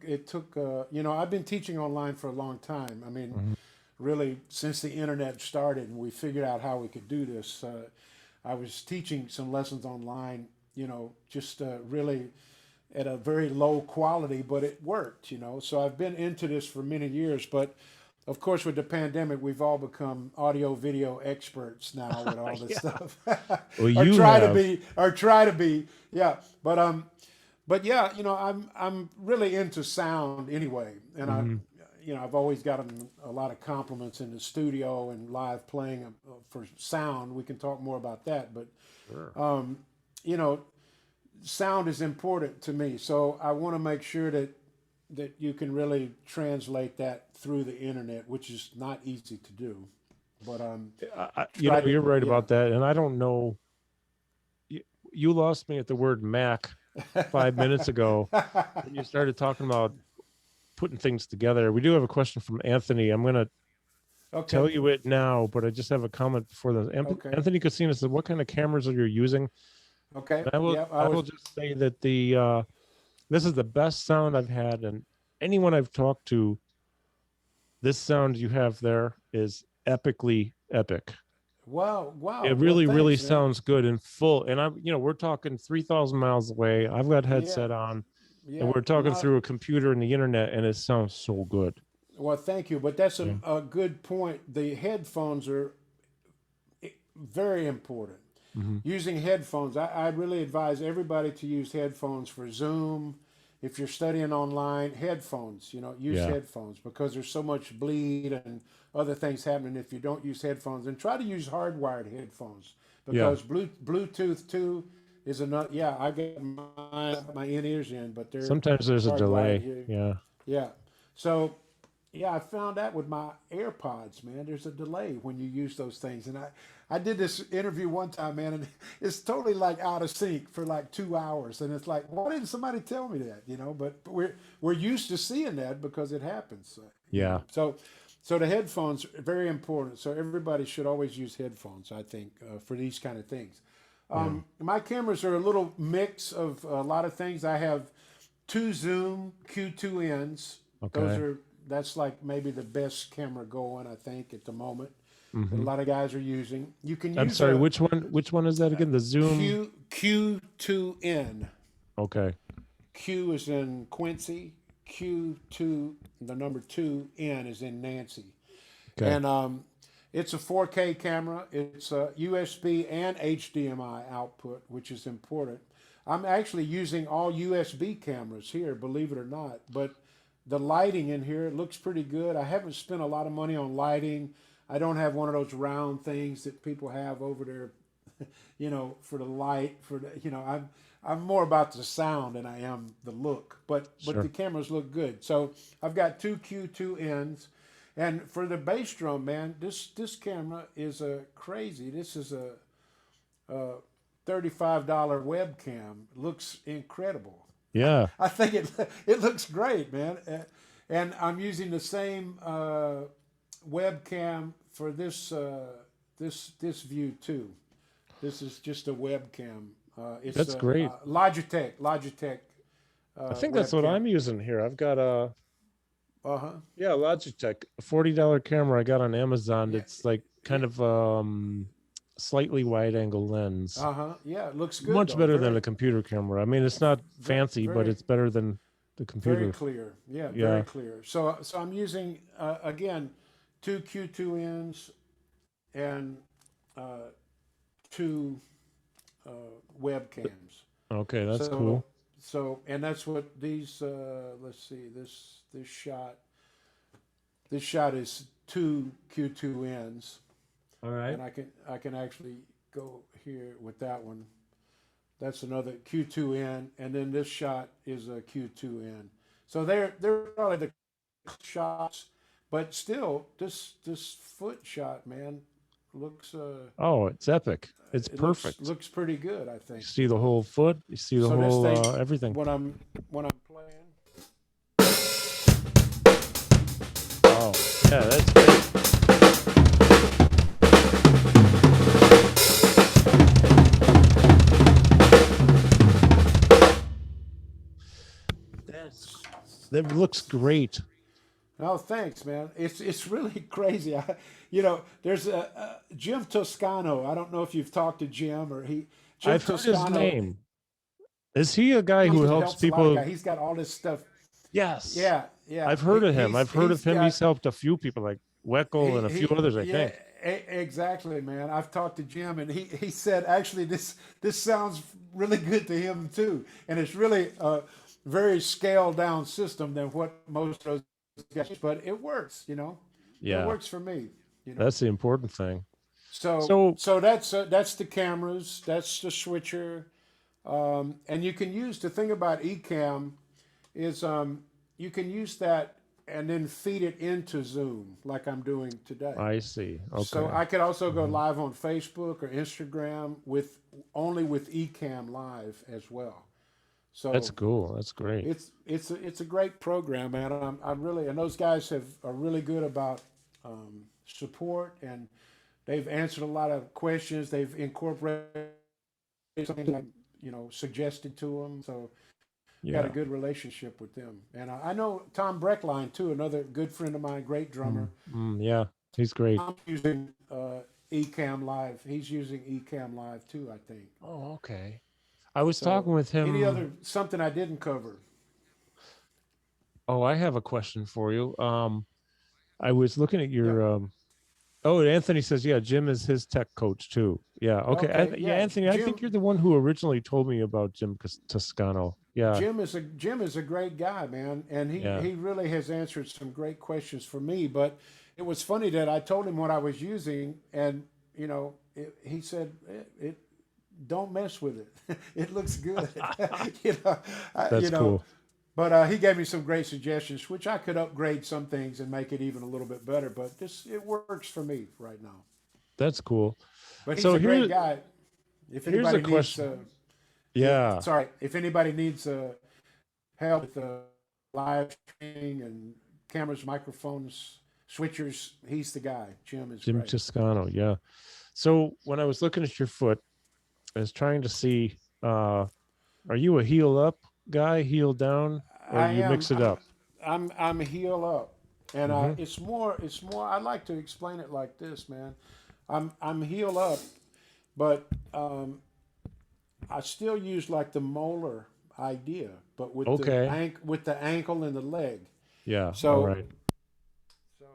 I've been teaching online for a long time. I mean, Mhm. really since the internet started, and we figured out how we could do this. I was teaching some lessons online. Just really at a very low quality, but it worked. So I've been into this for many years, but of course, with the pandemic, we've all become audio video experts now with all this Yeah. stuff, Well, or you try to have. be, or try to be. Yeah, but yeah, I'm really into sound anyway, and Mhm. I've always gotten a lot of compliments in the studio and live playing for sound. We can talk more about that, but Sure. um, you know, sound is important to me, so I want to make sure that you can really translate that through the internet, which is not easy to do. But try to, You're right yeah. about that. And I don't know. You, you lost me at the word Mac 5 minutes ago when you started talking about putting things together. We do have a question from Anthony. I'm going to tell Okay, you it now, but I just have a comment before the okay, Anthony Casino said, "What kind of cameras are you using?" okay. And I will Yeah, I I was. will just say that the this is the best sound I've had, and anyone I've talked to, this sound you have there is epically epic. Wow, wow. It Well, really, really thanks, man. sounds good and full. And we're talking 3,000 miles away. I've got Yeah, headset on, and yeah. we're talking Not through a computer and the internet, and it sounds so good. well. Thank you, but that's Yeah. a good point. The headphones are very important. Hmm. Using headphones, I really advise everybody to use headphones for Zoom. If you're studying online, headphones, use Yeah. headphones because there's so much bleed and other things happening if you don't use headphones. And try to use hardwired headphones Yeah. because Bluetooth too is another. Yeah, I got my in ears in, but they're Sometimes there's a hardwired delay. here. Yeah. Yeah. So yeah, I found that with my AirPods, man. There's a delay when you use those things. And I did this interview one time, man, and it's totally like out of sync for like 2 hours. And it's like, why didn't somebody tell me that? But we're used to seeing that because it happens. Yeah. So the headphones are very important. So everybody should always use headphones, I think, for these kind of things. Yeah. My cameras are a little mix of a lot of things. I have two Zoom Q2Ns. Those Okay. are that's like maybe the best camera going, I think, at the moment that a Hmm. lot of guys are using. You can I'm use sorry. a Which one is that again? The Zoom. Q2N. Okay. Q is in Quincy. Q2, the number two, N is in Nancy. Okay. And it's a 4K camera. It's a USB and HDMI output, which is important. I'm actually using all USB cameras here, believe it or not. But the lighting in here looks pretty good. I haven't spent a lot of money on lighting. I don't have one of those round things that people have over there, for the light. I'm more about the sound than I am the look. But the Sure. cameras look good. So I've got two Q2Ns. And for the bass drum, man, this camera is a crazy. This is a $35 webcam. Looks incredible. Yeah. I think it looks great, man. And I'm using the same webcam for this view too. This is just a webcam. It's That's a great. Logitech I think that's what webcam. I'm using here. I've got a Uh huh. yeah, Logitech, a $40 camera I got on Amazon. Yeah. It's like Yeah. kind of slightly wide angle lens. Uh huh. Yeah. It looks good Much though. better than Very, a computer camera. I mean, it's not very, fancy, but very, it's better than the very computer. clear. Yeah. Very Yeah. clear. So I'm using again two Q2Ns and uh, two webcams. Okay, that's So cool. and that's what these. Let's see this shot is two Q2Ns, All right. and I can actually go here with that one. That's another Q2N, and then this shot is a Q2N. So they're probably the shots, but still this foot shot, man, looks Oh, it's epic. It's it perfect. looks pretty good, I You think. see the whole foot. You see the So this whole thing everything. when I'm playing, Oh, yeah, that's great. That's that looks great. oh, thanks, man. It's really crazy. There's a Jim Toscano. I don't know if you've talked to Jim or he. Jim I've heard his Toscano. name. Is he a guy He who helps helps a lot of people? guys. He's got all this stuff. Yes, Yeah, yeah. I've heard of him. I've heard of He's him. got He's helped a few people like Weckel and a few he others, I yeah, think. exactly, man. I've talked to Jim, and he said actually this sounds really good to him too, and it's really a very scaled down system than what most of those guys. But it works, It Yeah, works for me, you know. that's the important thing. So So that's the cameras, that's the switcher, and you can use the thing about Ecamm is you can use that and then feed it into Zoom like I'm doing today. I see. So Okay. I could also go Mhm. live on Facebook or Instagram with only with Ecamm Live as well. That's So cool. That's great. it's a great program, man. I'm really and those guys are really good about support, and they've answered a lot of questions. They've incorporated something I suggested to them. So got a Yeah. good relationship with them. And I know Tom Breckline too, another good friend of mine, great Mm, drummer. yeah, he's great. I'm using Ecamm Live. He's using Ecamm Live too, I think. Oh, okay. I was So talking with any him. other something I didn't cover? Oh, I have a question for you. I was looking at Yeah. your oh, Anthony says, yeah, Jim is his tech coach too. Yeah. Okay. Okay. Yeah, Yeah. Anthony, I think you're the one who originally told me about Jim Toscano. Yeah. Jim is a great guy, man, and Yeah. he really has answered some great questions for me. But it was funny that I told him what I was using, and he said it don't mess with it. It looks good, you know, I, That's you know. cool. But he gave me some great suggestions, which I could upgrade some things and make it even a little bit better. But this it works for me right now. That's cool. But he's So a great guy. If here's a anybody needs, question. Yeah. sorry, if anybody needs help with live streaming and cameras, microphones, switchers, he's the guy. Jim is Jim great. Toscano. Yeah. So when I was looking at your foot, I was trying to see are you a heel up guy, heel down, or I you am. mix it up? I'm heel up, and Mm-hmm. it's more. I like to explain it like this, man. I'm heel up, but I still use like the molar idea, but with Okay. with the ankle and the leg. Yeah. All So right. so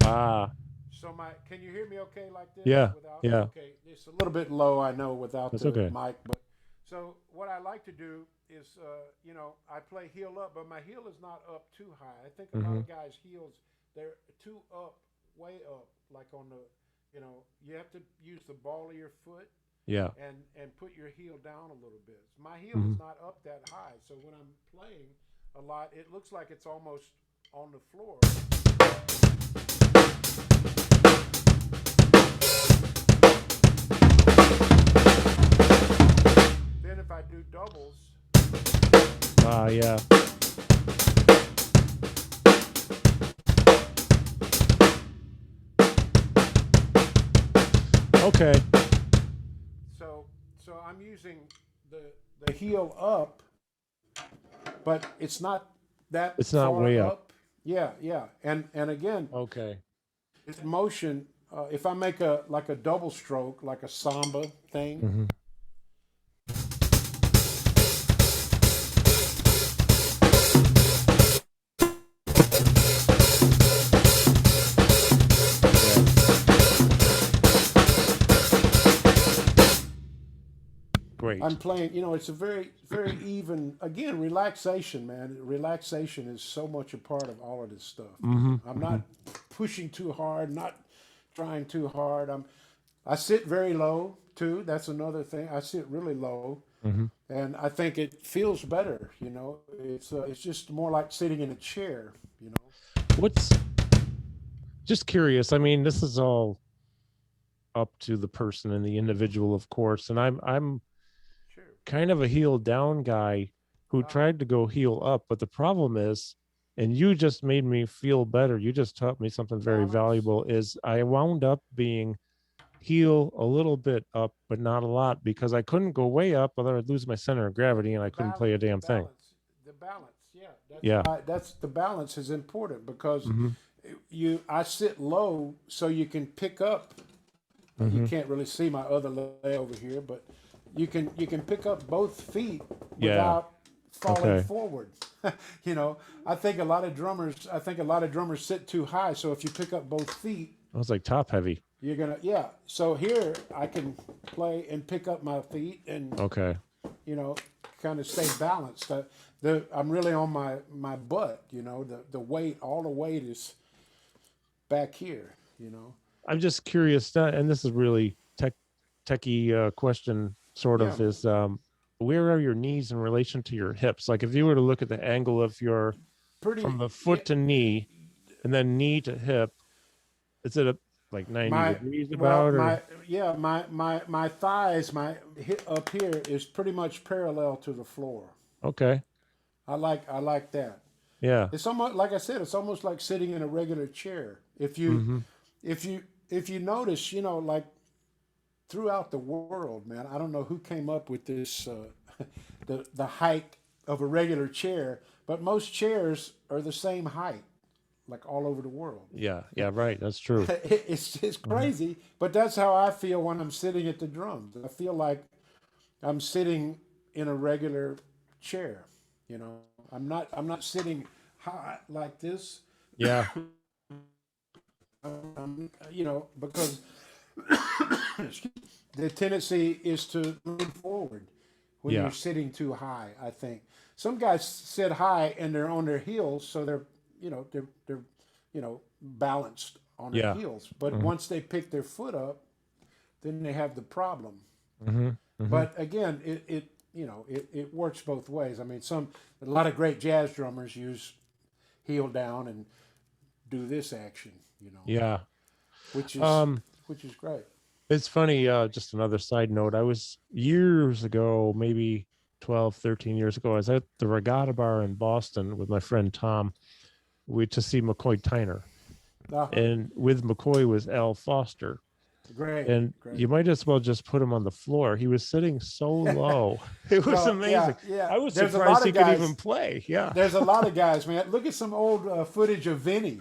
Ah, so my can you hear me okay like this yeah. without Yeah. okay? It's a little bit low, I know, without That's the okay. mic, but so what I like to do is I play heel up, but my heel is not up too high. I think a lot Mm-hmm. of guys heels they're too up, way up, like on the you have to use the ball of your foot Yeah. and put your heel down a little bit. My heel Mm-hmm. is not up that high, so when I'm playing a lot, it looks like it's almost on the floor. Then if I do doubles, Ah, yeah. Okay. so I'm using the heel up, but it's not that It's not far way up. up. Yeah, yeah, and again, Okay. it's motion. If I make a like a double stroke, like a samba thing, Mm-hmm. Yeah. Great. I'm playing, it's a very even, again, relaxation, man. Relaxation is so much a part of all of this stuff. Hmm. I'm Hmm. not pushing too hard, not trying too hard. I sit very low too. That's another thing. I sit really low, Hmm. and I think it feels better. It's just more like sitting in a chair. What's just curious? I mean, this is all up to the person and the individual, of course. And I'm Sure. kind of a heel down guy who Uh, tried to go heel up, but the problem is, and you just made me feel better. You just taught me something very Balance. valuable. Is I wound up being heel a little bit up, but not a lot because I couldn't go way up, otherwise I'd lose my center of gravity and I The couldn't play balance. a The damn thing. balance. The balance. Yeah, that's Yeah. why. That's the balance is important because Hmm. I sit low so you can pick up. You Hmm. can't really see my other leg over here, but you can pick up both feet Yeah. without falling Okay. forward. you know, I think a lot of drummers sit too high. So if you pick up both feet, I was like top heavy. you're gonna yeah. So here I can play and pick up my feet and Okay. you know kind of stay balanced. I'm really on my butt. The weight, all the weight is back here. I'm just curious, and this is really techie question, sort Yeah, of, is where are your knees in relation to your hips? Like if you were to look at the angle of your pretty. from the Yeah, foot to knee and then knee to hip, is it like 90 my degrees well, about or my thighs, up here is pretty much parallel to the floor. okay. I like that. Yeah. It's almost like I said. It's almost like sitting in a regular chair. Mm-hmm. If you notice, like throughout the world, man. I don't know who came up with this, the height of a regular chair, but most chairs are the same height, like all over the world. Yeah. Yeah, right. That's true. It's Hmm. crazy, but that's how I feel when I'm sitting at the drums. I feel like I'm sitting in a regular chair. You know, I'm not sitting high like this. Yeah. Because the tendency is to lean forward when you're Yeah. sitting too high. I think some guys sit high and they're on their heels, so they're balanced on their Yeah. heels. But Hmm. once they pick their foot up, then they have the problem. Hmm. Hmm. But again, it works both ways. I mean, a lot of great jazz drummers use heel down and do this action, Yeah. which is Um, which is great. it's funny, just another side note. I was years ago, maybe 12, 13 years ago, I was at the Regatta Bar in Boston with my friend Tom, we to see McCoy Tyner. Uh huh. And with McCoy was Al Foster. Great, And great. you might as well just put him on the floor. He was sitting so low. It was Well, yeah, amazing. yeah. I was There's a surprised lot he of could even guys. play. Yeah. There's a lot of guys, man. Look at some old footage of Vinny. His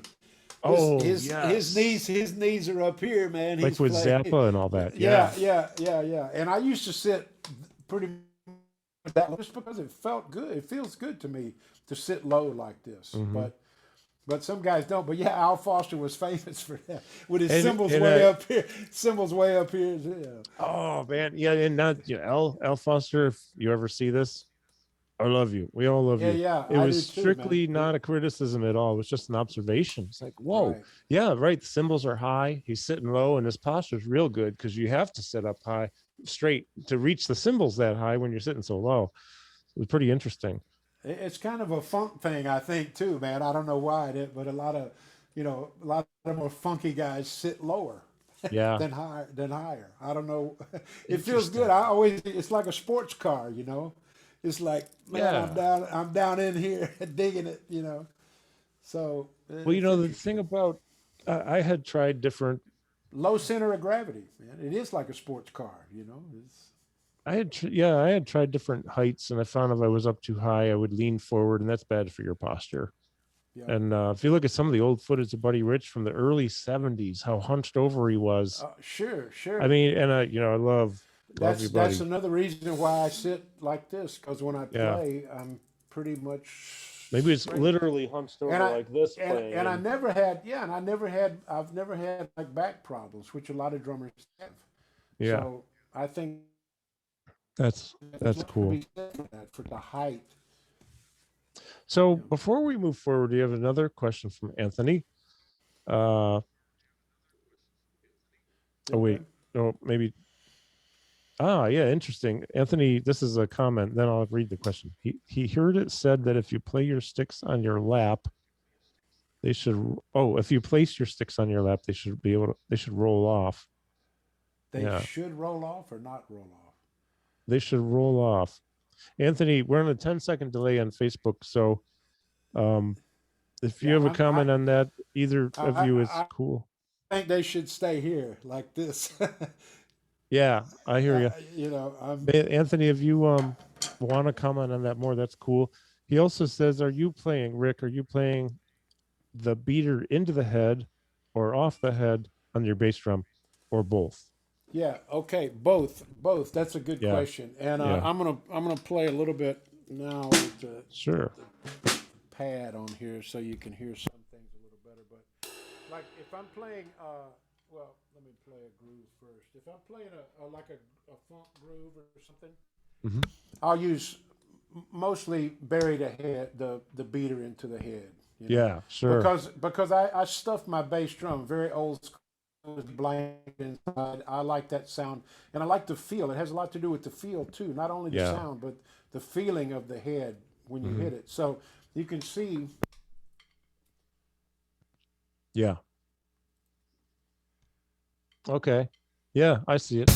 Oh, his his knees yes. his knees are up here, man. Like He's with playing. Zappa and all that. Yeah, Yeah. yeah, yeah, yeah. And I used to sit pretty much that low just because it felt good. It feels good to me to sit low like this. Hmm. But some guys don't. But yeah, Al Foster was famous for that with his And cymbals and way up here. Cymbals way up here. Yeah. oh man, yeah, and not L Foster. If you ever see this, I love you. We all love Yeah, you. yeah. It I was do too, man. strictly not a criticism at all. It was just an observation. It's like, whoa, Right. yeah, right. The cymbals are high. He's sitting low, and his posture's real good because you have to sit up high, straight to reach the cymbals that high when you're sitting so low. It was pretty interesting. It's kind of a funk thing, I think, too, man. I don't know why it is, but a lot of more funky guys sit lower Yeah, than higher. I don't know. It feels good. interesting. It's like a sports car. It's like, man, I'm Yeah. down, I'm down in here digging it. So Well, it's the thing interesting. about I had tried different. Low center of gravity, man. It is like a sports car. It's Yeah, I had tried different heights, and I found if I was up too high, I would lean forward, and that's bad for your posture. yeah. And if you look at some of the old footage of Buddy Rich from the early '70s, how hunched over he was. Sure, I sure. mean, and I love your That's buddy. another reason why I sit like this because when I Yeah, play, I'm pretty much maybe it's straight. literally hunched And over I like this and playing, and I and never had yeah, and I've never had like back problems, which a lot of drummers have. yeah, So I think There's That's something to cool. be said for that, for the height. So Yeah. before we move forward, do you have another question from Anthony? Uh, oh wait, Okay. no, maybe. Ah, yeah, interesting. Anthony, this is a comment. Then I'll read the question. He heard it said that if you play your sticks on your lap, they should. Oh, if you place your sticks on your lap, they should be able to. They should roll off. They Yeah, should roll off or not roll off. they should roll off. Anthony, we're on a 10-second delay on Facebook, so um, if you Yeah, have a comment on that, either of you is I cool. think they should stay here like this. Yeah, I hear you. You know, I'm. Anthony, if you want to comment on that more, that's cool. He also says, "Are you playing, Rick? Are you playing the beater into the head or off the head on your bass drum, or both?" Yeah. Okay. Both. Both. That's a good Yeah, question. And yeah, I'm gonna play a little bit now with sure. the pad on here so you can hear some things a little better. But like if I'm playing, well, let me play a groove first. If I'm playing a funk groove or something, Hmm. I'll use mostly bury the beater into the head, you know, Yeah, sure. because I stuffed my bass drum very old school with blank inside. I like that sound, and I like the feel. It has a lot to do with the feel too, not only the Yeah. sound but the feeling of the head when you Hmm. hit it. So you can see, Yeah. Okay. Yeah, I see it.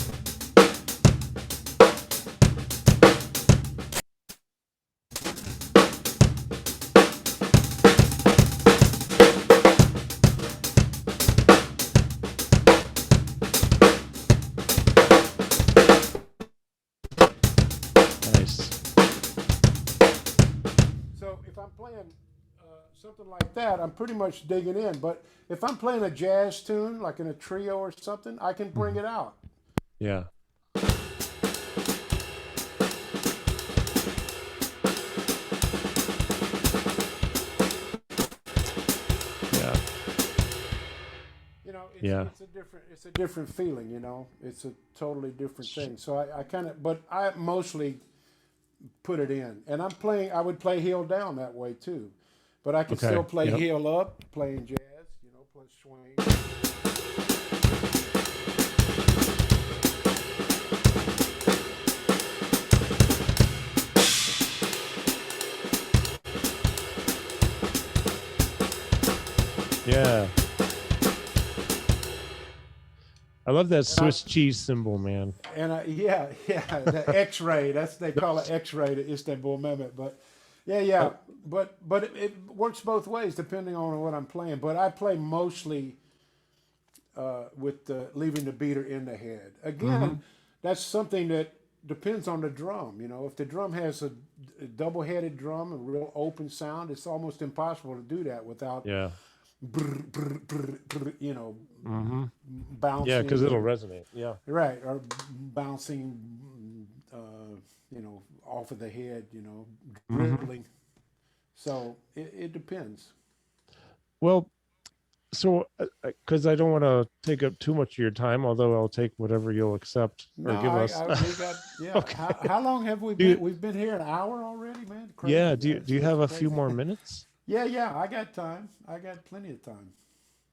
Nice. so if I'm playing something like that, I'm pretty much digging in. But if I'm playing a jazz tune, like in a trio or something, I can bring Mhm. it out. Yeah. Yeah. You know, Yeah. it's a different feeling. You know, it's a totally different thing. So I kind of, but I mostly put it in, and I'm playing. I would play heel down that way too, but I could still Okay. play Yep. heel up, playing jazz. You know, play swing. Yeah. I love that And I Swiss cheese symbol, man. yeah, yeah, the X-ray. That's they call it X-ray to Istanbul Mehmet. But yeah, Uh, yeah, but it works both ways depending on what I'm playing. But I play mostly with leaving the beater in the head. mm-hmm. Again, that's something that depends on the drum. You know, if the drum has a double-headed drum, a real open sound, it's almost impossible to do that without Yeah. brr, brr, brr, brr, Mm-hmm. Yeah, because bouncing it'll or resonate. Yeah. right or bouncing, off of the head, Mm-hmm. dribbling. So it depends. Well, so because I don't want to take up too much of your time, although I'll take whatever you'll accept or No, give us. we got yeah. Okay. How long have we Do been? you, We've been here an hour already, man. yeah. Crazy. Do you That's have a few crazy. more minutes? Yeah, yeah. I got time. I got plenty of time.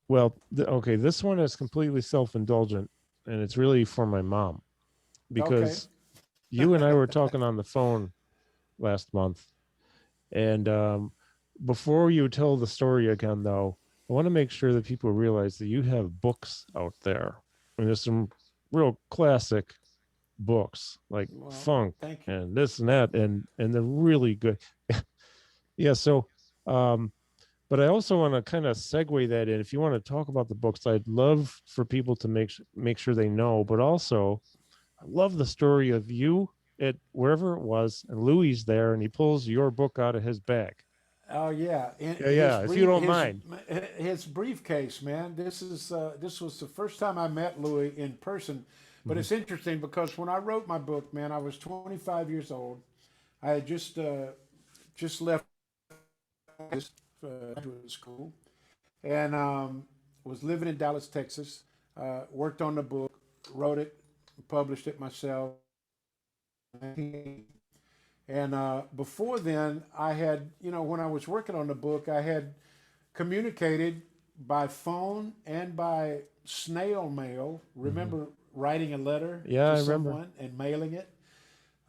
Well, okay. This one is completely self-indulgent, and it's really for my mom Okay. because you and I were talking on the phone last month, and before you tell the story again, though, I want to make sure that people realize that you have books out there. And there's some real classic books like Well, funk thank you. and this and that, and they're really good. Yeah. So, um, but I also want to kind of segue that in. If you want to talk about the books, I'd love for people to make sure they know. But also, I love the story of you at wherever it was, and Louis there, and he pulls your book out of his bag. Oh yeah, Yeah, yeah. If you don't mind. his briefcase, man. This was the first time I met Louis in person. But Mhm. it's interesting because when I wrote my book, man, I was 25 years old. I had just left graduate school and was living in Dallas, Texas. Worked on the book, wrote it, published it myself. 1980. And before then, I had, when I was working on the book, I had communicated by phone and by snail mail. Hmm. Remember writing a letter Yeah, to I remember. someone and mailing it?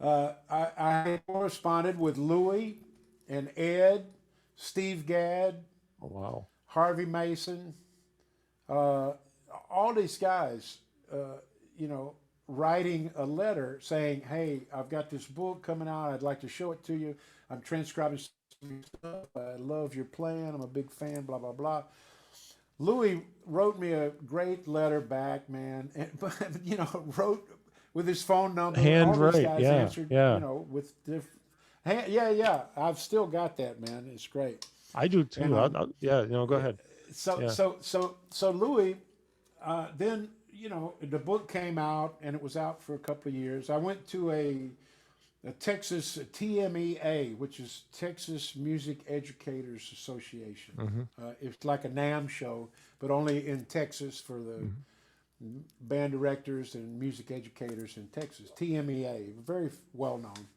I corresponded with Louis and Ed, Steve Gadd, Oh, wow. Harvey Mason, uh, all these guys, uh, you know, writing a letter saying, "Hey, I've got this book coming out. I'd like to show it to you. I'm transcribing stuff. I love your playing. I'm a big fan. Blah blah blah." Louis wrote me a great letter back, man, and, but wrote with his phone number. All these Handwrite. guys Yeah, answered, yeah. with different. Yeah, yeah. I've still got that, man. It's great. I do And too. Yeah, go ahead. so Yeah. so so so Louis, then the book came out and it was out for a couple of years. I went to a Texas TMEA, which is Texas Music Educators Association. Hmm. It's like a NAM show, but only in Texas for the Hmm. band directors and music educators in Texas. TMEA, very well known.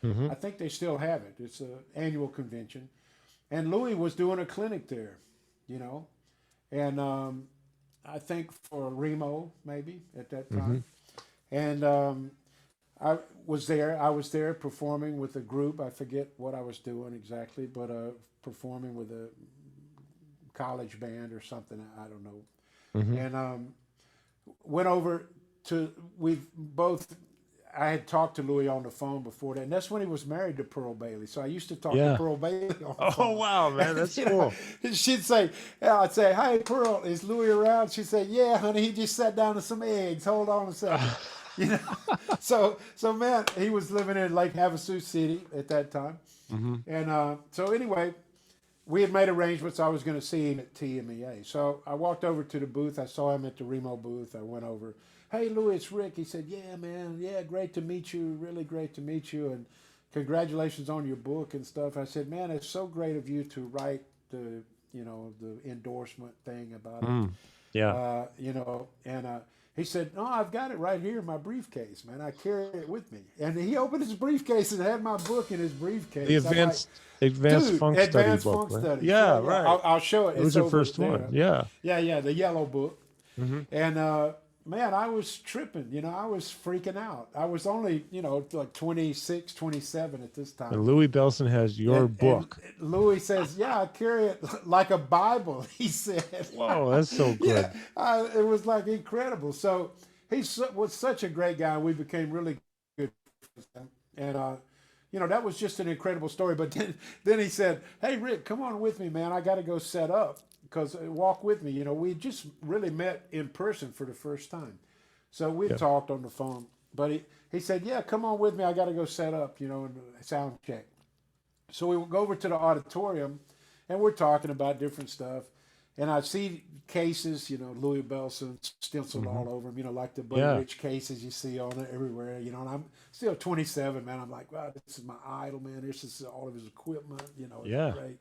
Hmm. I think they still have it. It's an annual convention, and Louis was doing a clinic there, you know, and I think for Remo maybe at that Hmm. time, and I was there. I was there performing with a group. I forget what I was doing exactly, but performing with a college band or something. I don't know. Hmm. And went over to we both. I had talked to Louis on the phone before that, and that's when he was married to Pearl Bailey. So I used to talk to Yeah. Pearl Bailey on the Oh, phone, wow, man, and that's cool. she'd say, yeah, I'd say, "Hey, Pearl, is Louis around?" She'd say, "Yeah, honey, he just sat down to some eggs. Hold on a second." You know, so man, he was living in Lake Havasu City at that time, Hmm. and so anyway, we had made arrangements. I was going to see him at TMEA. So I walked over to the booth. I saw him at the Remo booth. I went over. "Hey, Louis, it's Rick." He said, "Yeah, man. Yeah, great to meet you. Really great to meet you. And congratulations on your book and stuff." I said, "Man, it's so great of you to write the endorsement thing about it." Mm. Yeah. And he said, "No, I've got it right here in my briefcase, man. I carry it with me." And he opened his briefcase and had my book in his The briefcase. I'm like, advanced "Dude, funk study advanced book, funk right? studies." Yeah, Yeah, yeah. right. I'll show it. It was It's your over first there. one. Yeah. Yeah, yeah, the yellow book. Hmm. And man, I was tripping. I was freaking out. I was only, like 26, 27 at this And time. Louis Belson has your And book. Louis says, "Yeah, I carry it like a Bible." He said, Whoa, that's so "Yeah, good. it was like incredible." So was such a great guy. We became really good friends, and that was just an incredible story. But then he said, "Hey, Rick, come on with me, man. I got to go set up because walk with me." We just really met in person for the first time, so we Yeah. talked on the phone. But he said, "Yeah, come on with me. I got to go set up, and sound check." So we go over to the auditorium, and we're talking about different stuff. And I see cases, Louis Belson stenciled Hmm. all over them, like the Buddy Yeah. Rich cases you see on it everywhere, And I'm still 27, man. I'm like, wow, this is my idol, man. This is all of his equipment, it's Yeah. great.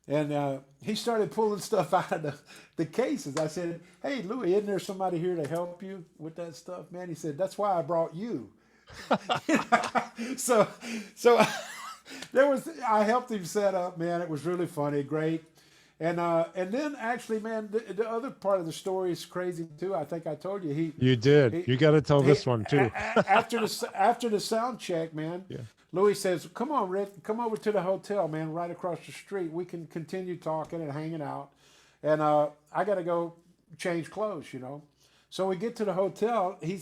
And he started pulling stuff out of the cases. I said, "Hey, Louis, isn't there somebody here to help you with that stuff, man?" He said, "That's why I brought you." so, so I helped him set up, man. It was really funny, great. And then actually, man, the other part of the story is crazy too. I think I told you You did. he You got to tell he this one too. after the sound check, man. Yeah. Louis says, "Come on, Rick, come over to the hotel, man, right across the street. We can continue talking and hanging out. And I got to go change clothes. So we get to the hotel. He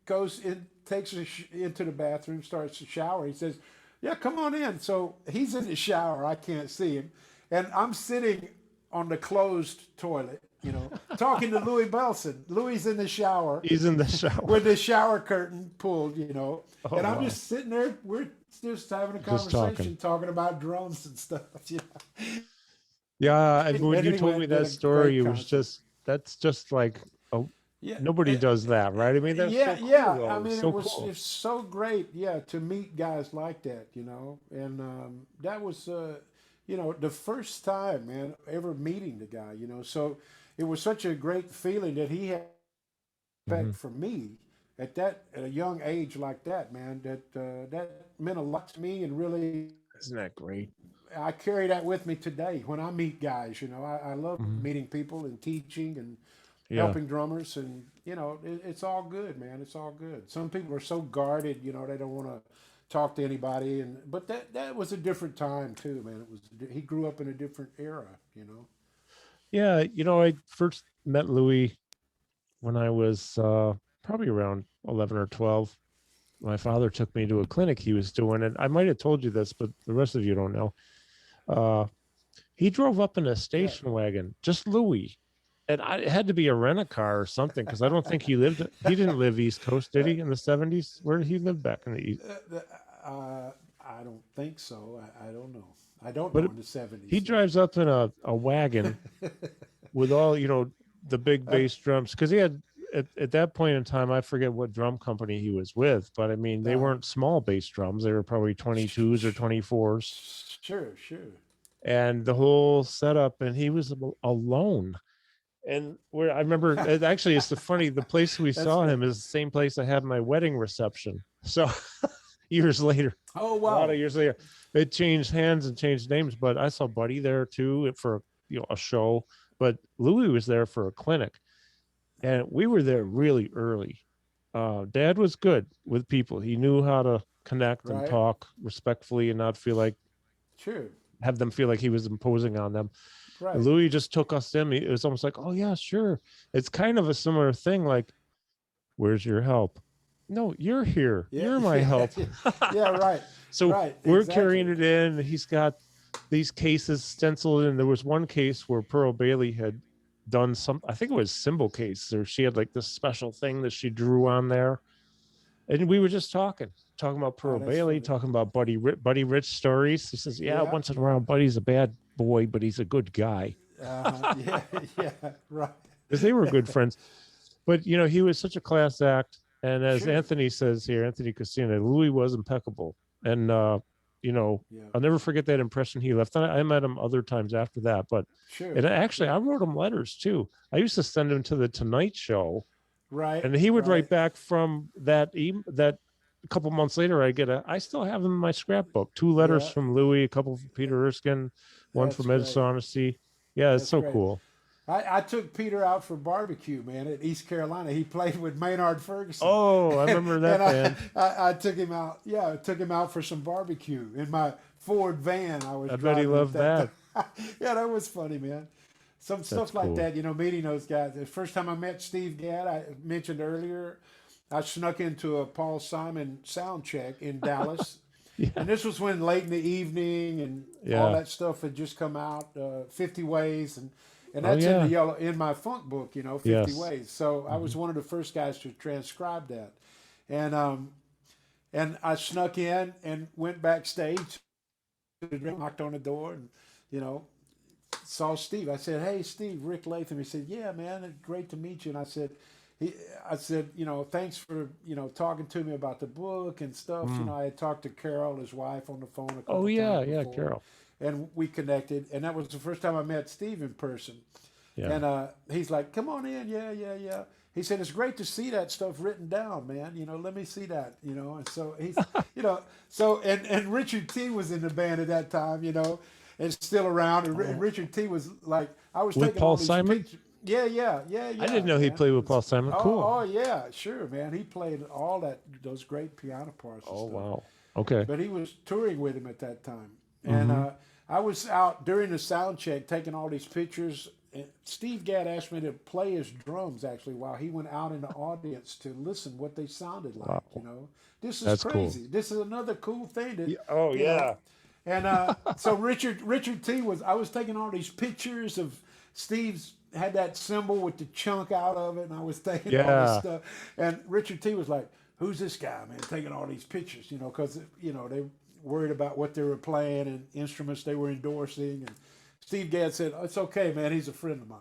goes in, takes us into the bathroom, starts to shower. He says, "Yeah, come on in." So he's in the shower. I can't see him, and I'm sitting on the closed toilet, talking to Louis Belson. Louis is in the shower He's in the shower. with the shower curtain pulled. Oh, And I'm wow. just sitting there. We're just having a Just talking. conversation, talking about drums and stuff. Yeah. And when And you then he told went me and did that a story, great it was concert. that's just like, oh, Yeah, nobody does that, right? I mean, that's yeah, so cool, yeah. I though. mean, So cool. it's so great, yeah, to meet guys like that, And that was, the first time, man, ever meeting the guy. So it was such a great feeling that he had Hmm. respect for me at a young age like that, man, that meant a lot to me, and really Isn't that great? I carry that with me today when I meet guys. I love Mhm. meeting people and teaching and Yeah. helping drummers, and it's all good, man. It's all good. Some people are so guarded, they don't want to talk to anybody, and but that was a different time too, man. It was he grew up in a different era. Yeah. I first met Louis when I was probably around 11 or 12. My father took me to a clinic he was doing, and I might have told you this, but the rest of you don't know. Uh, he drove up in a Yeah. station wagon, just Louis. And it had to be a rent a car or something because I don't think he didn't live East Coast, did he, in the 70s? Where did he live back in the East? I don't think so. I don't know. I don't know But in the he '70s. drives up in a wagon with all, the big uh, bass drums because he had, at that point in time, I forget what drum company he was with, but I mean, they uh, weren't small bass drums. They were probably 22s or 24s. sure, sure. And the whole setup, and he was alone. And where I remember, it actually, it's the place we That's saw funny. him is the same place I had my wedding reception. So years later, Oh a lot of wow. years later, it changed hands and changed names. But I saw Buddy there too for a show. But Louis was there for a clinic, and we were there really early. Dad was good with people. He knew how to connect and Right. talk respectfully and not feel like Sure. have them feel like he was imposing on them. And Right. Louis just took us in. It was almost like, oh yeah, sure. It's kind of a similar thing. Like, where's your help? No, you're here. Yeah. You're my Yeah. help. Yeah. Right. So Right. we're Exactly. carrying it in. He's got these cases stenciled in. There was one case where Pearl Bailey had done some, I think it was cymbal case, or she had like this special thing that she drew on there. And we were just talking about Oh, Pearl that's Bailey, funny. talking about Buddy Rich stories. He says, yeah, Yeah. once in a while, Buddy's a bad boy, but he's a good guy Uh-huh. Yeah. Yeah. Right. because they were good friends. But he was such a class act, and as Sure. Anthony says here, Anthony Casino, Louis was impeccable, and you know, Yeah. I'll never forget that impression he left. I met him other times after that, but Sure. and actually, Sure. I wrote him letters too. I used to send him to the Tonight Show, Right. and he would Right. write back from that. A couple months later, I still have them in my scrapbook. Two letters Yeah. from Louis, a couple from Peter Erskine, one That's from Ed great. Sonesty. Yeah, it's That's so great. cool. I took Peter out for barbecue, man, at East Carolina. He played with Maynard Ferguson, Oh, I and, remember and that band. I took him out. Yeah, I took him out for some barbecue in my Ford van I was I bet he driving at loved that that. time. Yeah, that was funny, man. Some That's stuff like cool. that, meeting those guys. The first time I met Steve Gadd, I mentioned earlier, I snuck into a Paul Simon sound check in Dallas. Yeah, And this was when Late in the Evening and all yeah. that stuff had just come out, 50 Ways, and Oh that's in the yeah. yellow in my funk book, 50 Yes. Ways. So I Mhm. was one of the first guys to transcribe that, and I snuck in and went backstage, knocked on the door, and you know saw Steve. I said, "Hey, Steve, Rick Latham." He said, "Yeah, man, it's great to meet you." And he, I said, thanks for talking to me about the book and stuff. Mm. I had talked to Carol, his wife, on the phone a Oh couple times yeah, yeah, before, Carol. and we connected. And that was the first time I met Steve in person. Yeah. And he's like, "Come on in, yeah, yeah, yeah." He said, "It's great to see that stuff written down, man. Let me see that. And so he's, and Richard T was in the band at that time, and still around. And Oh, Richard T was like, I was with taking all Paul these Simon? pictures. Yeah, yeah, yeah, I didn't yeah, know he man. played with Paul Simon. Oh, Cool. oh yeah, sure, man. He played all those great piano parts and Oh stuff. wow. Okay. But he was touring with him at that time, and Mm-hmm. I was out during the sound check taking all these pictures. And Steve Gadd asked me to play his drums actually while he went out in the audience to listen what they sounded like. Wow. This is That's cool. crazy. This is another cool thing that Yeah. Oh you know. yeah. And so Richard T was I was taking all these pictures of Steve's had that cymbal with the chunk out of it, and I was taking all this Yeah. stuff. And Richard T was like, "Who's this guy, man, taking all these pictures?" Because they worried about what they were playing and instruments they were endorsing. And Steve Gadd said, "It's okay, man. He's a friend of mine."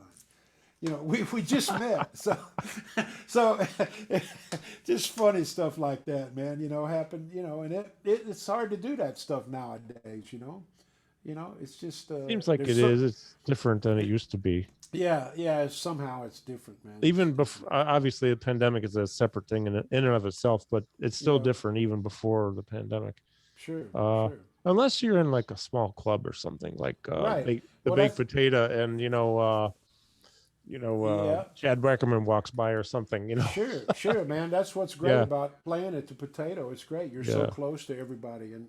We just met, so just funny stuff like that, man. Happened, and it's hard to do that stuff nowadays. You know, it's just Seems like there's it so is. It's different than it it, used to be. yeah, yeah. Somehow it's different, man. Even before, obviously, the pandemic is a separate thing in and of itself, but it's still Yeah, different even before the pandemic. sure, Uh, sure. Unless you're in like a small club or something like Right. the Well, baked that's potato, and yeah. Chad Wackerman walks by or something. Sure, sure, man. That's what's great Yeah, about playing at the Potato. It's great. You're so yeah. close to everybody, and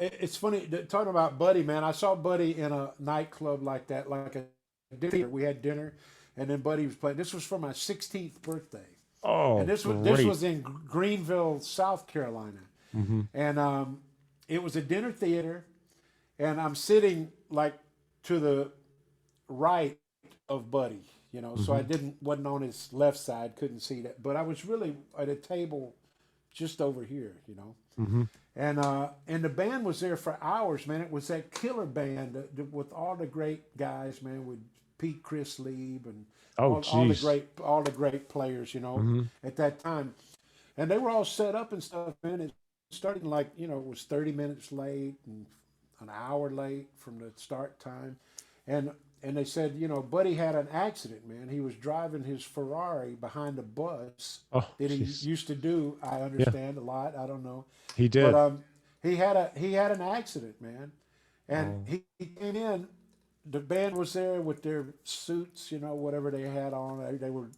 it's funny talking about Buddy, man. I saw Buddy in a nightclub like that, like a dinner. We had dinner, and then Buddy was playing. This was for my 16th birthday, and Oh, this great. was in Greenville, South Carolina, Hmm. and it was a dinner theater, and I'm sitting like to the right of Buddy, you know, so I Hmm. didn't wasn't on his left side, couldn't see that, but I was really at a table just over here, you know, Hmm. and the band was there for hours, man. It was that killer band with all the great guys, man, with Pete Chris Lieb and Oh, geez. all the great players, you know, Hmm. at that time, and they were all set up and stuff, man. It started like it was 30 minutes late and an hour late from the start time, and they said, Buddy had an accident, man. He was driving his Ferrari behind a bus Oh, that he jeez. used to do. I Yeah, understand a lot. I don't know, he but did. he had an accident, man, and Oh, he came in. The band was there with their suits, whatever they had on. They were,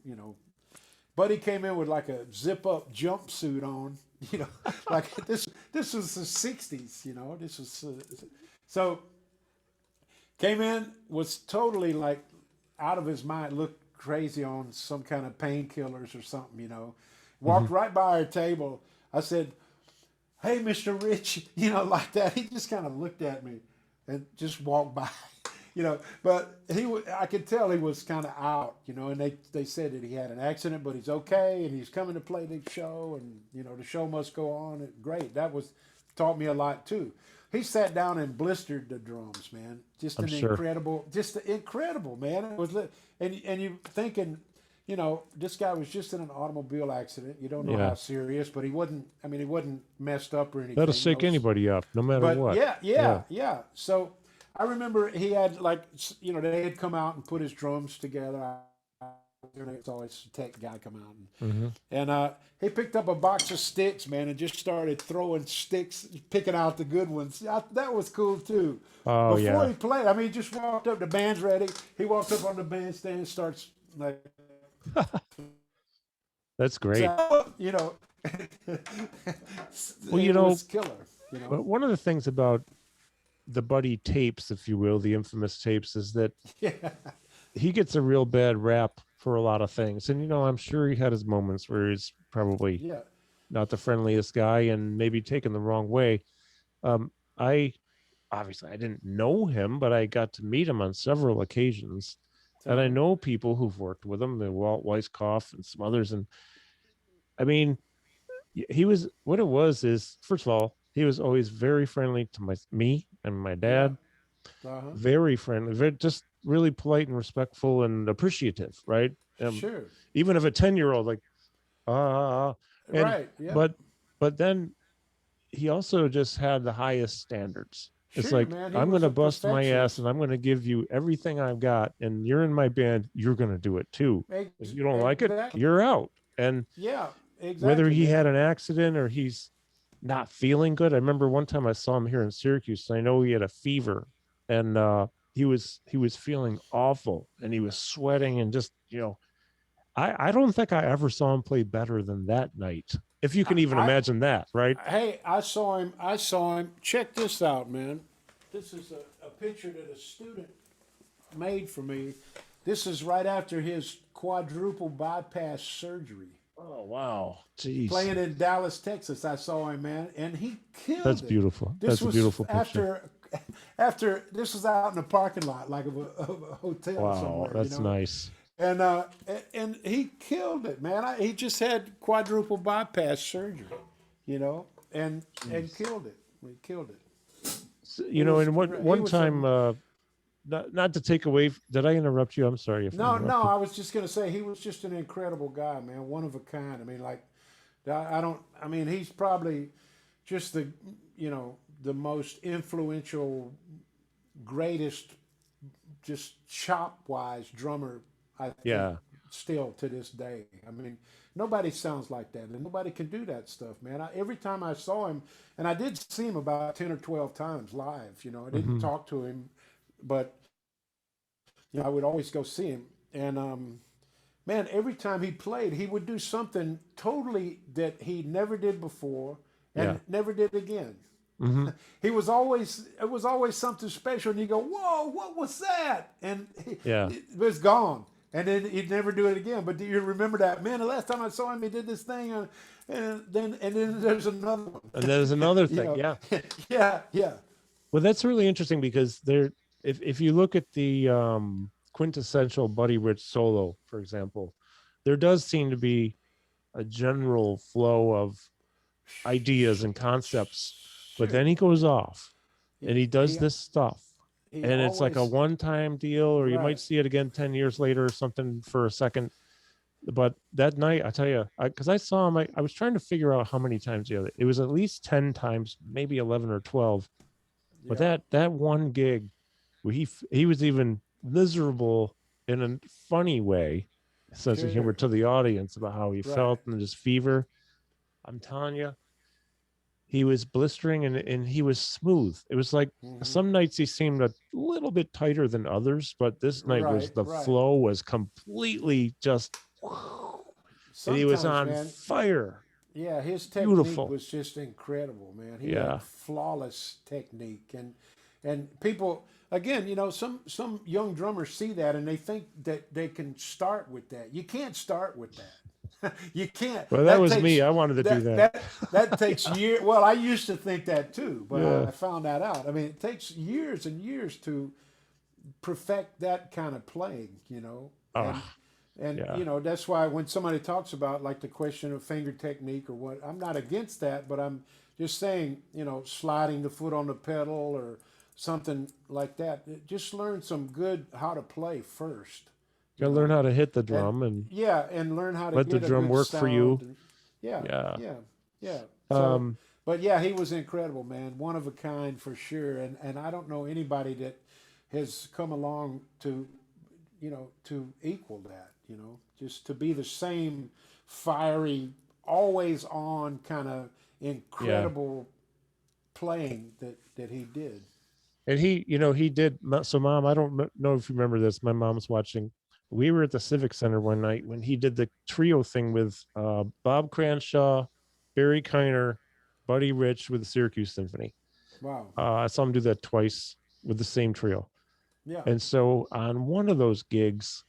Buddy came in with like a zip up jumpsuit on, you know, like this was the '60s, This was so came in, was totally like out of his mind, looked crazy on some kind of painkillers or something, hmm. Walked right by our table. I said, "Hey, Mister Rich," like that. He just kind of looked at me and just walked by, But I could tell he was kind of out, And they said that he had an accident, but he's okay, and he's coming to play the show, and the show must go on. And great, that was taught me a lot too. He sat down and blistered the drums, man. I'm sure. Just incredible, man. It was, and you thinking, this guy was just in an automobile accident. You don't know Yeah, how serious, but he wasn't. I mean, he wasn't messed up or that'll anything, shake anybody up, no matter but what. yeah, Yeah. yeah, yeah. So I remember he had like they had come out and put his drums together. It's always a tech guy come out Hmm. and he picked up a box of sticks, man, and just started throwing sticks, picking out the good ones. That was cool too. Oh, Before yeah. he played, I mean, he just walked up. The band's ready. He walked up on the bandstand, and starts like, That's great. you know, Well, it was killer. You know, one of the things about the Buddy tapes, if you will, the infamous tapes, is that yeah, he gets a real bad rap for a lot of things. And, I'm sure he had his moments where he's probably yeah. not the friendliest guy and maybe taken the wrong way. I obviously I didn't know him, but I got to meet him on several occasions. And I Uh-huh. know people who've worked with him, the Walt Weiskopf and some others. And I mean, he was what it was is first of all, he was always very friendly to me and my Yeah. dad, Uh-huh. very friendly, very just really polite and respectful and appreciative, right? Sure. Even of a 10-year-old, like and Right. Yeah. but then he also just had the highest standards. It's Sure, like, man. He I'm was gonna a bust my ass perfectionist. and I'm gonna give you everything I've got, and you're in my band, you're gonna do it too. If you don't like it, Exactly. you're out. And Yeah. whether Exactly, he had man. an accident or he's not feeling good. I remember one time I saw him here in Syracuse. And I know he had a fever, and he was feeling awful, and he was sweating, and just I don't think I ever saw him play better than that night. If you can even I imagine that, right? hey, I saw him. I saw him. Check this out, man. This is a picture that a student made for me. This is right after his quadruple bypass surgery. Oh, wow, jeez, Playing in Dallas, Texas. I saw him, man, and he that's killed it. beautiful. This That's a was beautiful picture. after this was out in the parking lot, like of a hotel Wow, somewhere, that's nice. and he killed it, man. He just had quadruple bypass surgery, you know, and Jeez. killed it. He killed it. It You know, was and one great. He one was a time, not to take away. Did I interrupt you? I'm sorry if I no. interrupted. I was just gonna say he was just an incredible guy, man. One of a kind. I mean, like I don't. I mean, he's probably just the most influential greatest, just chop wise drummer, I think, Yeah. still to this day. I mean, nobody sounds like that, and nobody can do that stuff, man. Every time I saw him, and I did see him about 10 or 12 times live. You know, I didn't Hmm. talk to him, but I would always go see him. And man, every time he played, he would do something totally that he never did before Yeah. and never did again. Hmm. He was always it was always something special, and you go, "Whoa, what was that?" And Yeah. it was gone, and then he'd never do it again. But do you remember that? Man, the last time I saw him, he did this thing, and then there's another one. And there's another you thing. know, Yeah. yeah, yeah, Well, that's really interesting because there, if you look at the quintessential Buddy Rich solo, for example, there does seem to be a general flow of ideas and concepts, but sure. then he goes off He and he does he this stuff. he And it's like a always one-time deal, or you might right. see it again 10 years later or something for a second. But that night, I tell you, because I saw him, I was trying to figure out how many times the other. It was at least 10 times, maybe 11 or 12. But Yeah, that one gig where he was even miserable in a funny way, sense of humor sure. to the audience about how he Right. felt and his fever. I'm telling you, he was blistering and he was smooth. It was like Hmm. some nights he seemed a little bit tighter than others, but this night was Right. the Right. flow was completely just, and he was Sometimes, on man, fire. yeah, his technique Beautiful. was just incredible, man. He had Yeah. flawless technique, and people again, some young drummers see that and they think that they can start with that. You can't start with that. You can't. Well, that That was me. takes I wanted to do that that. that that takes years. Well, I used to think that too, but I Yeah. found that out. I mean, it takes years and years to perfect that kind of playing. Oh, And yeah. that's why when somebody talks about like the question of finger technique or what, I'm not against that, but I'm just saying, sliding the foot on the pedal or something like that. Just learn some good how to play first, Got you to learn know, how to hit the and drum and yeah, and learn how to let the get a drum good work for sound. you. And yeah, Yeah. yeah, yeah. So, Um, but yeah, he was incredible, man. One of a kind for sure. And I don't know anybody that has come along to equal that, just to be the same fiery, always on kind of yeah. incredible playing that he did. And he did. So, Mom, I don't know if you remember this. My mom's watching. We were at the Civic Center one night when he did the trio thing with Bob Cranshaw, Barry Kiner, Buddy Rich with the Syracuse Symphony. Wow. I saw him do that twice with the same trio. Yeah. And so on one of those gigs,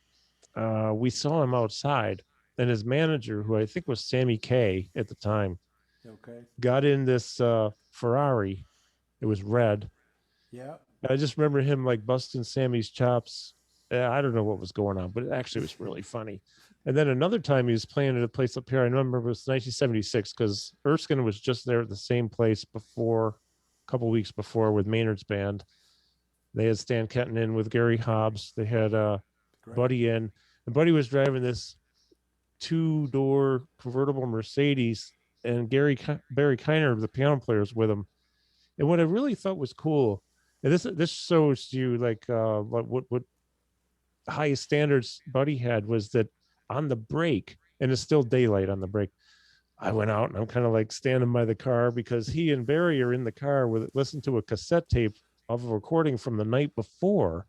we saw him outside, and his manager, who I think was Sammy Kay at the time, Okay. got in this Ferrari. It was red. Yeah. And I just remember him like busting Sammy's chops. I don't know what was going on, but it actually was really funny. And then another time he was playing at a place up here. I remember it was 1976 because Erskine was just there at the same place before, a couple weeks before with Maynard's band. They had Stan Kenton in with Gary Hobbs. They had Great. Buddy in, and Buddy was driving this two-door convertible Mercedes, and Barry Kiner, the piano player, was with him. And what I really thought was cool, and this shows you like what highest standards Buddy had was that on the break, and it's still daylight on the break. I went out and I'm kind of like standing by the car because he and Barry are in the car with listen to a cassette tape of a recording from the night before,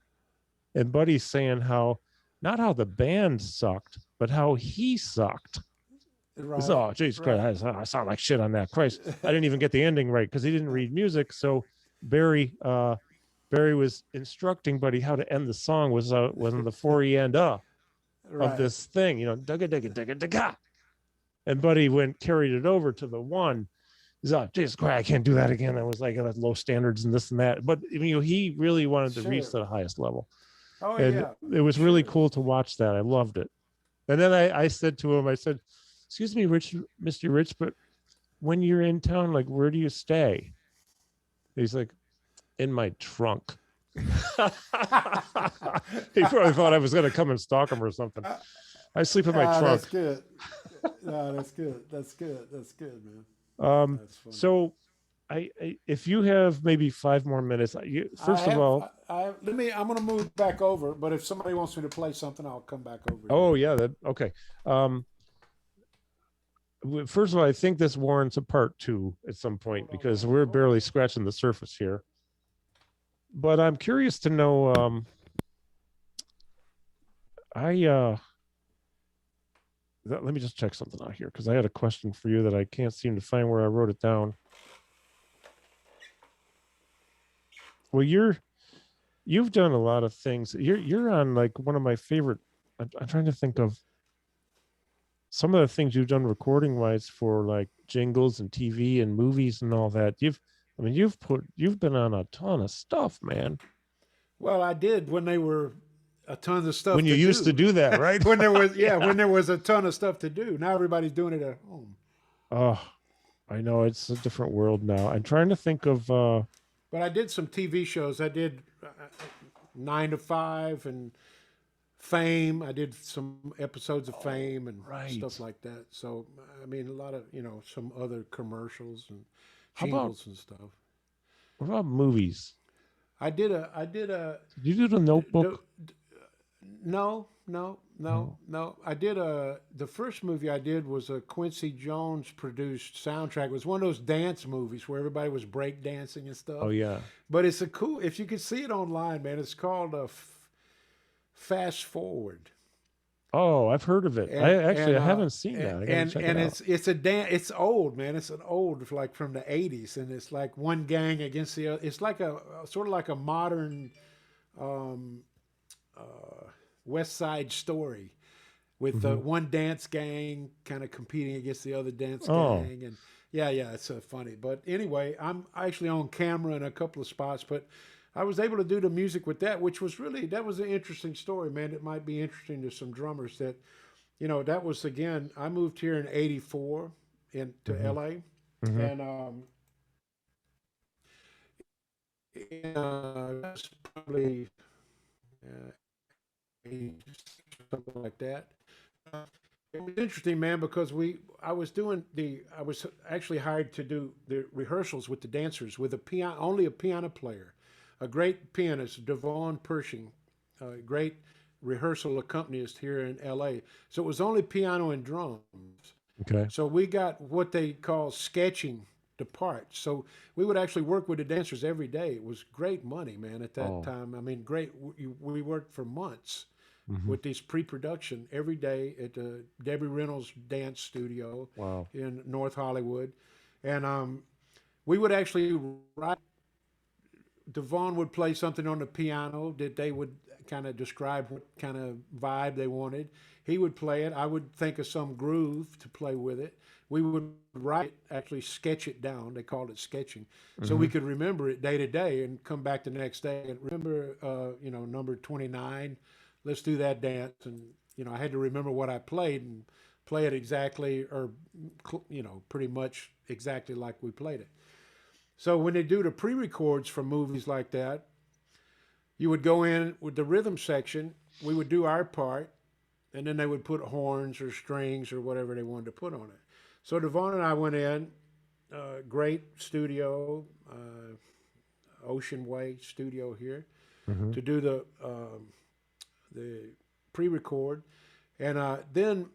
and Buddy's saying how not how the band sucked, but how he sucked. It's, Right. oh, geez, Right. I sound like shit on that. Christ, I didn't even get the ending right because he didn't read music. So Barry, Barry was instructing Buddy how to end the song was on the four e and of Right. this thing, dugga dugga dugga dugga, and Buddy went carried it over to the one. He's like, Jesus Christ, I can't do that again. I was like, at low standards and this and that. But he really wanted to reach Sure. to the highest level, Oh and yeah. it was really Sure. cool to watch that. I loved it. And then I said to him, I said, "Excuse me, Rich, Mister Rich, but when you're in town, like, where do you stay?" He's like, "In my trunk." He probably thought I was going to come and stalk him or something. I sleep in my That's trunk. good. No, that's good. That's good. That's good, man. Um, That's funny. so if you have maybe 5 more minutes, I first of have, all, let me, I'm going to move back over, but if somebody wants me to play something, I'll come back over here. oh yeah, that okay. Um, First of all, I think this warrants a part two at some point Hold on, because man. we're Hold on. barely scratching the surface here. But I'm curious to know. I Let me just check something out here because I had a question for you that I can't seem to find where I wrote it down. Well, you've done a lot of things. You're on like one of my favorite. I'm trying to think of some of the things you've done recording wise for like jingles and TV and movies and all that. I mean, you've been on a ton of stuff, man. Well, I did when they were a ton of When stuff you to used to do. do that, right? When there was, yeah, Yeah. when there was a ton of stuff to do. Now everybody's doing it at home. Oh, I know it's a different world now. I'm trying to think of But I did some TV shows. I did 9 to 5 and Fame. I did some episodes of oh, Fame and right. stuff like that. So I mean, a lot of some other commercials and How about jingles and stuff. what about movies? I did a Did you do the d- d- Notebook? no, no, no, No. no. I did the first movie I did was a Quincy Jones produced soundtrack. It was one of those dance movies where everybody was break dancing and Oh stuff. yeah. But it's a cool. If you can see it online, man, it's called Fast Forward. Oh, I've heard of it. and I and haven't seen that. I got to and check it out. it's a dance. It's old, man. It's an old, like from the '80s, and it's like one gang against the other. It's like a sort of like a modern um, uh, West Side Story with Hmm. one dance gang kind of competing against the other dance Oh, gang, and yeah, it's funny. But anyway, I'm actually on camera in a couple of spots, but I was able to do the music with that, which was really that was an interesting story, man. It might be interesting to some drummers that that was again. I moved here in '84 into hmm LA, hmm and that's probably uh, 86 or something like that. Uh, it was interesting, man, because I was actually hired to do the rehearsals with the dancers with a piano, only a piano player, a great pianist, Devon Pershing, a great rehearsal accompanist here in LA. So it was only piano and drums. okay. So we got what they call sketching the parts. So we would actually work with the dancers every day. It was great money, man, at that Oh, time. I mean, great. We worked for months hmm with this pre-production every day at the Debbie Reynolds Dance Studio wow. in North Hollywood, and we would actually write. Devon would play something on the piano that they would kind of describe what kind of vibe they wanted. He would play it. I would think of some groove to play with it. We would write, actually sketch it down. They called it sketching, so we Hmm. could remember it day to day and come back the next day and remember, number 29. Let's do that dance, and I had to remember what I played and play it exactly, or pretty much exactly like we played it. So when they do the pre-records for movies like that, you would go in with the rhythm section. We would do our part, and then they would put horns or strings or whatever they wanted to put on it. So Devon and I went in, great studio, Ocean Way studio here, Hmm. to do the pre-record. And then,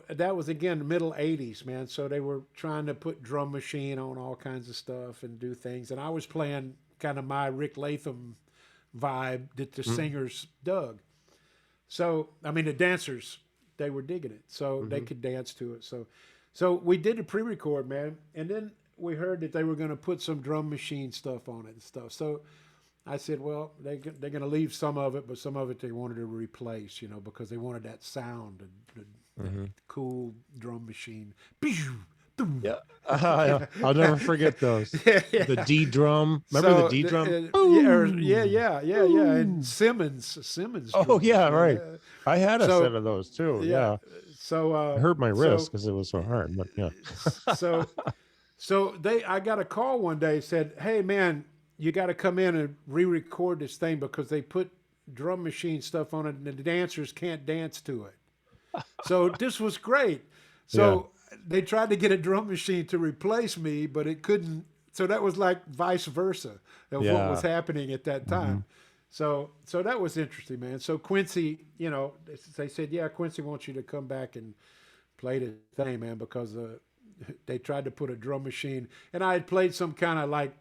that was again the middle '80s, man. So they were trying to put drum machine on all kinds of stuff and do things. And I was playing kind of my Rick Latham vibe that the singers dug. So, I mean, the dancers, they were digging it. So they Hmm. could dance to it. So we did a pre record, man. And then we heard that they were going to put some drum machine stuff on it and stuff. So I said, well, they're going to leave some of it, but some of it they wanted to replace, because they wanted that sound, that Hmm. cool drum machine. Yeah. Yeah, I'll never forget those. The yeah. D drum. Remember the So D drum? yeah, Boom. yeah, and Boom. Simmons Oh drums, yeah, man. right. I had a set So of those too. yeah, Yeah. so I hurt my wrist so because it was so hard, but yeah. so I got a call one day, said, "Hey man, you got to come in and re-record this thing because they put drum machine stuff on it and the dancers can't dance to it." So this was great. Yeah. So they tried to get a drum machine to replace me, but it couldn't So that was like vice versa of what was Yeah. happening at that Hmm. time. So that was interesting, man. So Quincy, they said, yeah, Quincy wants you to come back and play the thing, man, because they tried to put a drum machine, and I had played some kind of like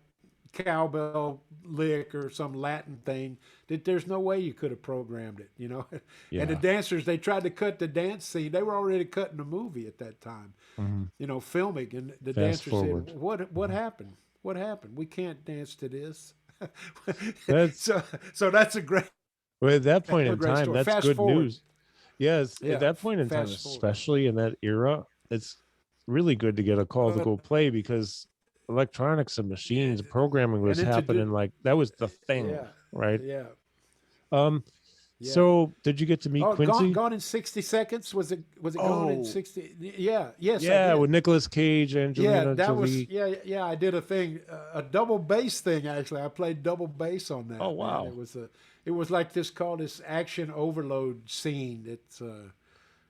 cowbell lick or some Latin thing that there's no way you could have programmed it. And the Yeah. dancers, they tried to cut the dance scene. They were already cutting the movie at that time, Hmm. filming, and the Fast dancers said, forward. "What Mhm. happened? What happened? We can't dance to this." That's so so that's a great well, at that point a in great time, story. that's Fast good forward, news. Yes, at yeah, that point in time, fast forward. especially in that era, it's really good to get a call to But go play because electronics and machines programming and was then to do, happening like that was the thing, yeah, right? yeah, Um, yeah. so did you get to meet Oh, gone Quincy? gone in 60 seconds. Was it gone in Oh, 60? Yeah, yes, I yeah, did. with Nicolas Cage, Yeah, Angelina that was Jolie. yeah. I did a thing, a double bass thing. Actually, I played double bass on Oh, that. Man, wow. it was like this called this action overload scene.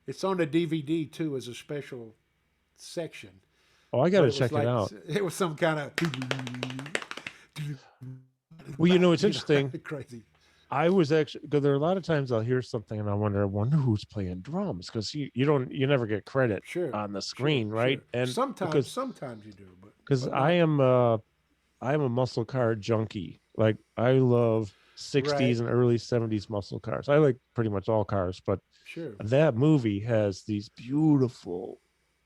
It's on the DVD too as a special section. Oh, I got But to it was check it like out. it was some kind of Well, it's interesting. crazy. I was actually because there are a lot of times I'll hear something and I wonder who's playing drums because you never get credit Sure, on the sure, screen, right? sure. And Sometimes you do, but because but not I am a muscle car junkie. Like I love right. 60s and early 70s muscle cars. I like pretty much all cars, but Sure. that movie has these beautiful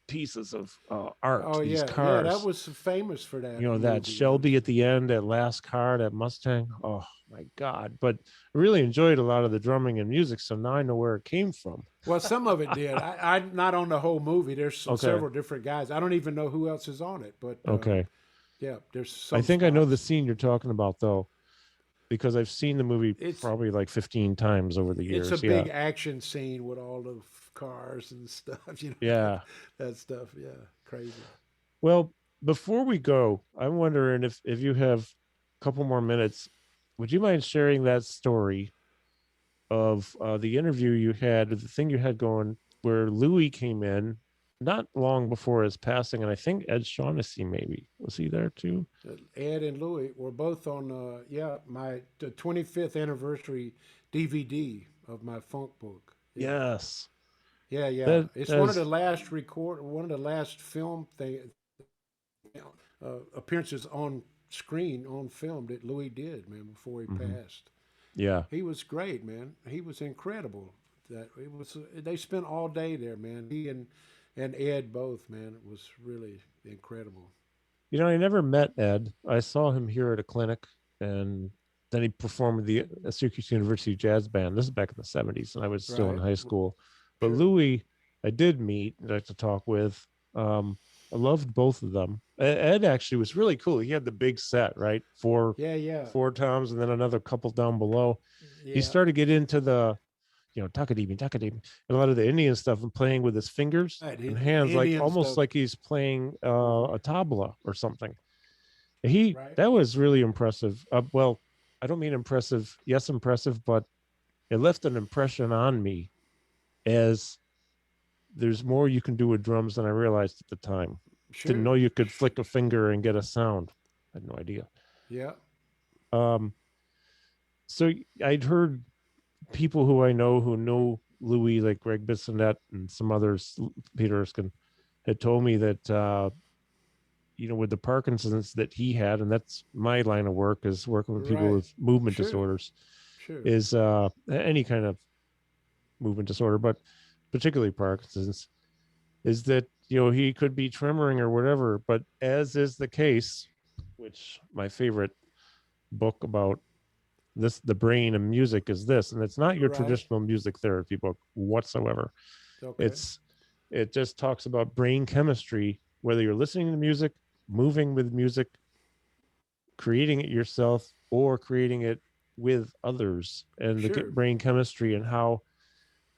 pieces of art, Oh these yeah, yeah. That cars. was famous for You that know, that movie. It Shelby was at the end, that last car, that Mustang. Oh my God. But I really enjoyed a lot of the drumming and music. So now I know where it came from. well, some of it did. I not on the whole movie. There's Okay. several different guys. I don't even know who else is on it, but Okay. yeah, there's I some think I know the spots. scene you're talking about though, because I've seen the movie It's probably like 15 times over the it's a years. Yeah. big action scene with all the cars and stuff. Yeah. That stuff. Yeah, crazy. Well, before we go, I'm wondering if you have a couple more minutes, would you mind sharing that story of the interview you had, the thing you had going, where Louis came in not long before his passing, and I think Ed Shaughnessy maybe was he there too? Ed and Louie were both on. My the 25th anniversary DVD of my funk book. Yeah. Yes, Yeah, yeah. that It's that's one of the last film appearances on screen on film that Louis did, man, before he mhm. passed. Yeah. He was great, man. He was incredible. That it was. They spent all day there, man. He and Ed both, man. It was really incredible. You know, I never met Ed. I saw him here at a clinic, and then he performed with the Syracuse University Jazz Band. This is back in the '70s, and I was still in Right. high school. But Sure. Louis, I did meet and like to talk with. I loved both of them. Ed actually was really cool. He had the big set, right? Yeah, yeah, Four toms, and then another couple down below. He yeah. started to get into the takadimi, takadimi, and a lot of the Indian stuff and playing with his fingers Right. and hands, like Indian almost stuff. like he's playing Hmm. a tabla or something. Right. That was really impressive. Well, I don't mean impressive. Yes, impressive, but it left an impression on me as there's more you can do with drums than I realized at the time. Didn't Sure. know you could flick a finger and get a sound. I had no idea. Yeah. Um, so I'd heard people who I know who know Louis, like Greg Bissonette and some others, Peter Erskine, had told me that with the Parkinson's that he had, and that's my line of work is working with people Right. with movement Sure. disorders, Sure. is any kind of movement disorder, but particularly Parkinson's, is that he could be tremoring or whatever, but as is the case, which my favorite book about the brain and music is this, and it's not your Right. traditional music therapy book whatsoever. Okay. it's it just talks about brain chemistry, whether you're listening to music, moving with music, creating it yourself, or creating it with others, and the Sure. brain chemistry, and how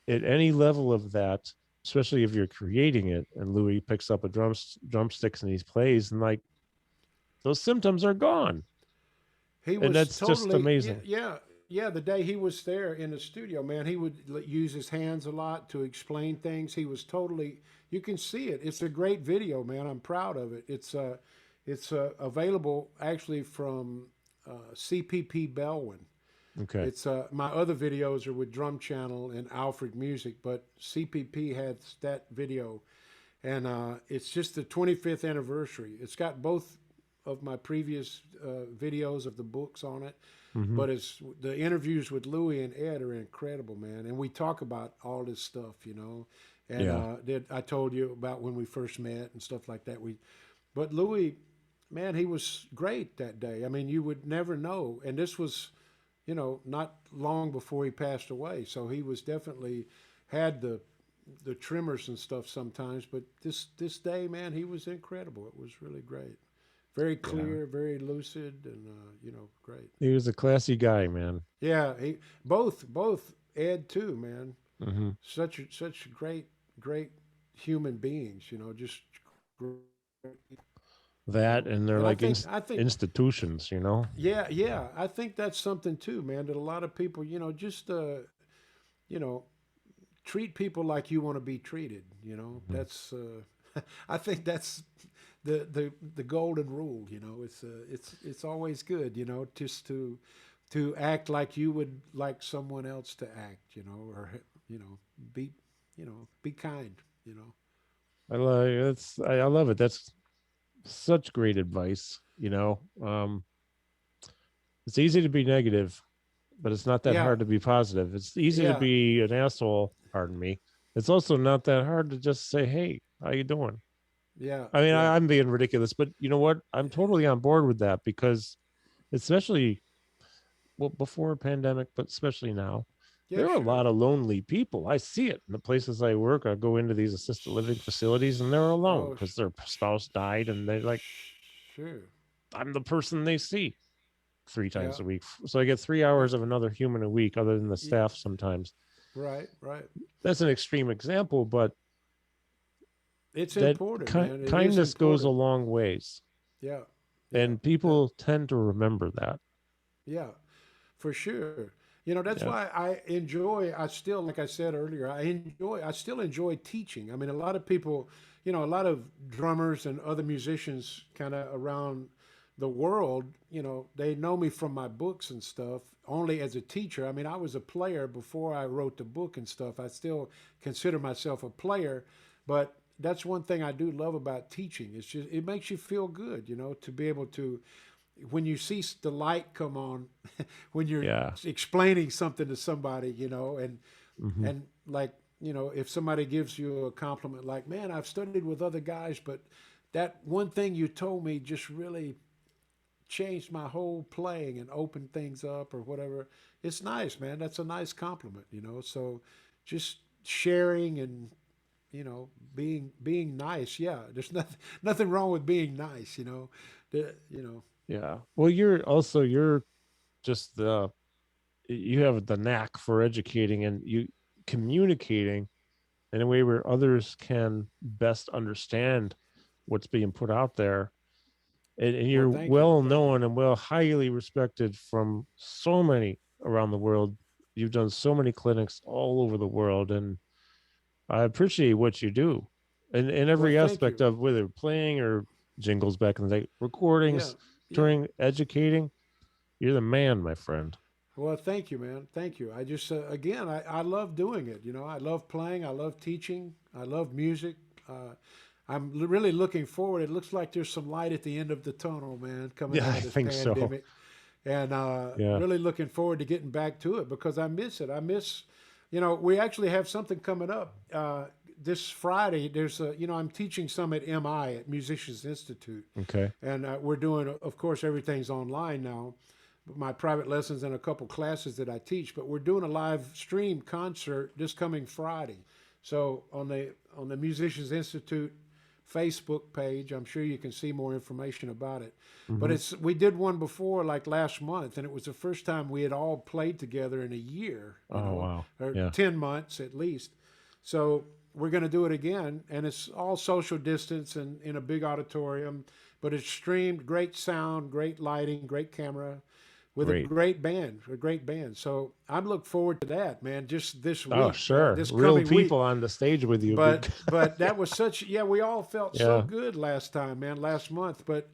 at any level of that, especially if you're creating it, and Louis picks up a drumsticks and he plays, and like those symptoms are gone, He and was that's just totally yeah, amazing. yeah, yeah. The day he was there in the studio, man, he would use his hands a lot to explain things. He was totally. You can see it. It's a great video, man. I'm proud of it. It's available actually from CPP Belwin. Okay. It's my other videos are with Drum Channel and Alfred Music, but CPP has that video, and it's just the 25th anniversary. It's got both of my previous videos of the books on it, Hmm. but it's the interviews with Louis and Ed are incredible, man. And we talk about all this stuff, you know. And Yeah. that I told you about when we first met and stuff like that. But Louis, man, he was great that day. I mean, you would never know. And this was, not long before he passed away. So he was definitely had the tremors and stuff sometimes. But this day, man, he was incredible. It was really great. Very Yeah. clear, very lucid, and great. He was a classy guy, man. Yeah, he both Ed too, man. Hmm. Such great human beings. Just great. That and they're And like I think institutions, you know? yeah, I think that's something too, man. That a lot of people, just you know, treat people like you want to be treated. Hmm. That's I think that's the golden rule. It's always good. Just to act like you would like someone else to act. Or you know, be be kind. You know. I love it. That's such great advice, you know. It's easy to be negative, but it's not that Yeah, hard to be positive. It's easy to yeah, be an asshole, pardon me. It's also not that hard to just say, "Hey, how you doing?" yeah, I mean, yeah, I'm being ridiculous, but you know what? I'm totally on board with that because especially well before a pandemic, but especially now, yeah. there are a lot Sure. of lonely people. I see it in the places I work. I go into these assisted living facilities and they're alone Oh, because their spouse died and they're like, sure. I'm the person they see three Yeah, times a week. So I get three yeah. hours of another human a week, other than the Y- staff sometimes. Right, right. That's an extreme example, but It's that important, man. It is kindness goes a important. long ways. Yeah, yeah, And that, people tend to remember that. yeah, for sure. That's Yeah. why I enjoy. I still, like I said earlier, I still enjoy teaching. I mean, a lot of people, a lot of drummers and other musicians, kind of around the world, they know me from my books and stuff. Only as a teacher. I mean, I was a player before I wrote the book and stuff. I still consider myself a player, but that's one thing I do love about teaching. It's just it makes you feel good, to be able to when you see the light come on when you're Yeah. explaining something to somebody, and Hmm. like, if somebody gives you a compliment like, man, I've studied with other guys, but that one thing you told me just really changed my whole playing and opened things up or whatever. It's nice, man. That's a nice compliment, So just sharing and being nice. Yeah, there's nothing wrong with being nice, The, you know. Yeah. Well, you're just the you have the knack for educating and you communicating in a way where others can best understand what's being put out there. And Well, you're thank you, well thank you. known and well highly respected from so many around the world. You've done so many clinics all over the world, and I appreciate what you do in Well, every thank aspect you. of whether playing or jingles back in the day, Yeah, recordings, yeah. touring, educating. You're the man, my friend. Well, thank you, man. Thank you. I just, again, I love doing it. I love playing. I love teaching. I love music. Really looking forward. It looks like there's some light at the end of the tunnel, man, coming Yeah, out I of this think so. pandemic. And Yeah. really looking forward to getting back to it because I miss it. I miss, we actually have something coming up this Friday. There's a, I'm teaching some at MI at Musicians Institute, Okay. and we're doing, of course, everything's online now. My private lessons and a couple classes that I teach, but we're doing a live stream concert this coming Friday. So on the Musicians Institute Facebook page, I'm sure you can see more information about it. But Hmm. we did one before like last month, and it was the first time we had all played together in a year, Oh wow. or Yeah. 10 months at least. So we're going to do it again, and it's all social distance and in a big auditorium, but it's streamed, great sound, great lighting, great camera, with a Great. great band, a great band. So I'm looking forward to that, man. Just this Oh week, sure. this Real coming people week. on the stage with you. But that was such, yeah. We all felt so Yeah. good last time, man. Last month, but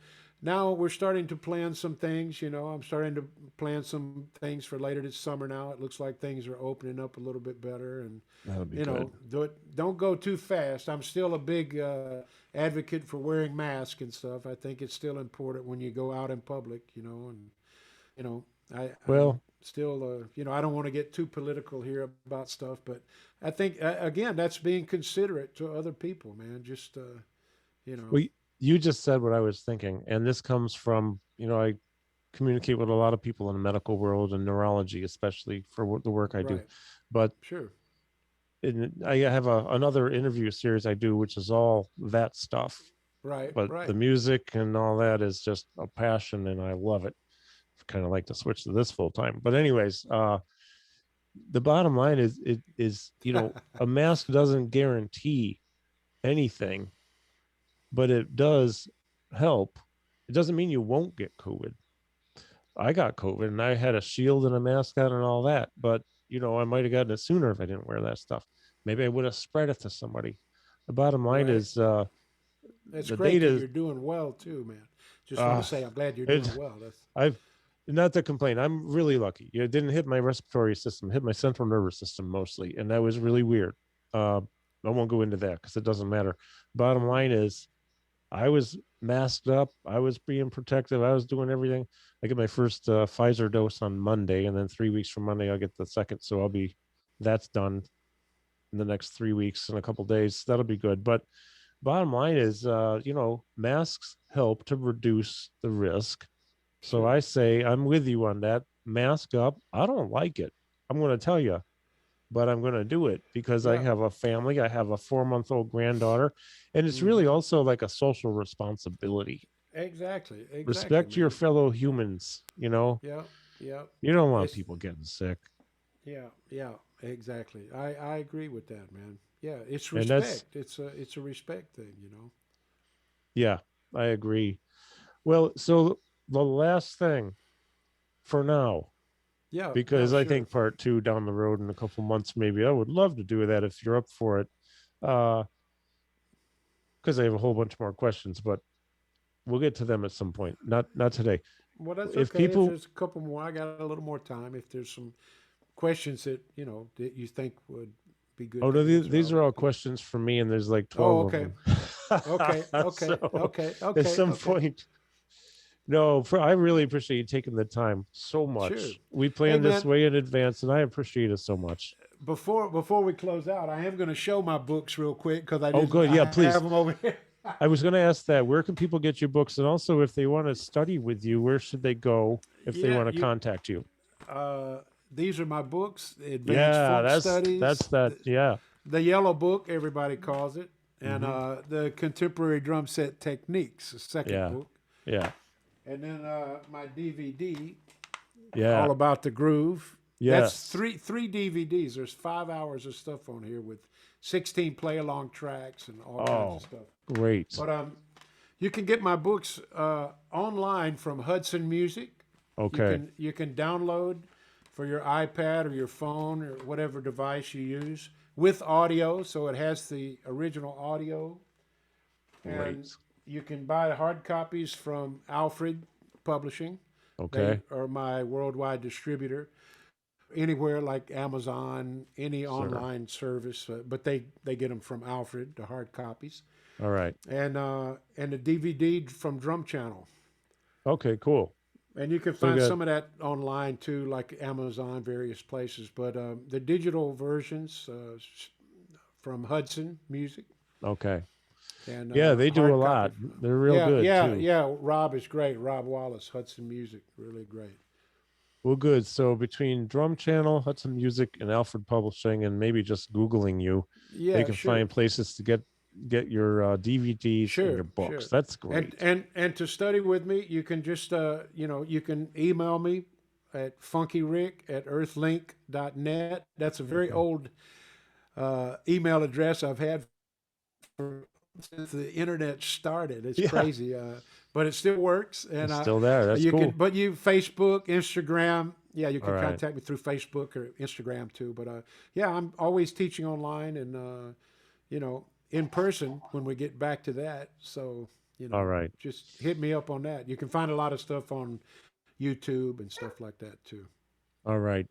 now we're starting to plan some things. I'm starting to plan some things for later this summer. Now it looks like things are opening up a little bit better, and That'll be good. don't go too fast. I'm still a big advocate for wearing masks and stuff. I think it's still important when you go out in public. And you know, I'm Well, still, I don't want to get too political here about stuff, but I think again that's being considerate to other people, man. Just you know, we you just said what I was thinking, and this comes from I communicate with a lot of people in the medical world and neurology, especially for the work I do. right, But sure, I have another interview series I do, which is all that stuff. right, But the right. music and all that is just a passion, and I love it. Kind of like to switch to this full time. But anyways, the bottom line is it is a mask doesn't guarantee anything, but it does help. It doesn't mean you won't get COVID. I got COVID and I had a shield and a mask on and all that, but I might have gotten it sooner if I didn't wear that stuff. Maybe I would have spread it to somebody. The bottom line Right. is That's the great that data. you're doing well too, man. Just want to Uh, say I'm glad you're it, doing well. That's I've not to complain. I'm really lucky. It didn't hit my respiratory system, it hit my central nervous system mostly, and that was really weird. I won't go into that because it doesn't matter. Bottom line is, I was masked up. I was being protective. I was doing everything. I get my first Pfizer dose on Monday, and then 3 weeks from Monday, I'll get the second. So that's done in the next 3 weeks and a couple days. That'll be good. But bottom line is, masks help to reduce the risk. So sure. I say I'm with you on that. Mask up. I don't like it. I'm going to tell you, but I'm going to do it because I Yeah. have a family. I have a 4-month-old granddaughter, and it's really Hmm. also like a social responsibility. Exactly. Exactly, Respect your man. fellow humans. Yeah. Yeah. You don't want It's people getting sick, yeah. Yeah. Exactly. I agree with that, man. Yeah. It's and that's respect. It's a respect thing. yeah, I agree. Well, so the last thing for now, Yeah. Yeah. because I Sure. think part two down the road in a couple months, maybe I would love to do that if you're up for it. Uh, because I have a whole bunch more questions, but we'll get to them at some point. Not today. Well, that's If okay. If people, there's a couple more, I got a little more time. If there's some questions that that you think would be oh good no, to answer, these I'll. are all questions for me, and there's like Oh, 12 of okay. Okay. them. Okay. So Okay. at Okay. some Okay. point, no, I really appreciate you taking the time so Sure. much. We Hey, planned this man. way in advance, and I appreciate it so much. Before we close out, I am going to show my books real quick because Oh, good. I Yeah, have them please. over here. I was going to ask that. Where can people get your books? And also, if they want to study with you, where should they go if they Yeah. want to contact you? Uh, these are my books: Advanced Yeah, Funk that's Studies, that. Yeah. the Yellow Book, everybody calls it, and Hmm. the Contemporary Drum Set Techniques, the second Yeah. book, Yeah. and then my DVD, Yeah. all about the groove. That's Yes. three DVDs. There's 5 hours of stuff on here with 16 play along tracks and all kinds of Oh, stuff. great. But you can get my books online from Hudson Music. Okay. You can download for your iPad or your phone or whatever device you use with audio, so it has the original audio. And Great. you can buy hard copies from Alfred Publishing. They Okay. are my worldwide distributor. Anywhere like Amazon, any Sir. online service, but they get them from Alfred, the hard copies, All right. and the DVD from Drum Channel. Okay, cool. And you can So we find got some of that online too, like Amazon, various places. But the digital versions from Hudson Music okay. and Yeah, they do a hard copy. lot. They're real Yeah, good yeah, too. yeah. Rob is great. Rob Wallace, Hudson Music, really great. Well, good. So between Drum Channel, Hudson Music, and Alfred Publishing, and maybe just Googling you, they Yeah, can sure, find places to get your DVDs and your sure, books. sure. That's And great. and and to study with me, you can just you can email me at funkyrick@earthlink.net. That's a very Okay. old email address I've had for since the internet started. It's Yeah, crazy, but it still works. And it's still there. That's you can, cool. but you Facebook, Instagram. Yeah, you All can right. contact me through Facebook or Instagram too. But yeah, I'm always teaching online and in person when we get back to that. So All right. just hit me up on that. You can find a lot of stuff on YouTube and stuff like that too. All right.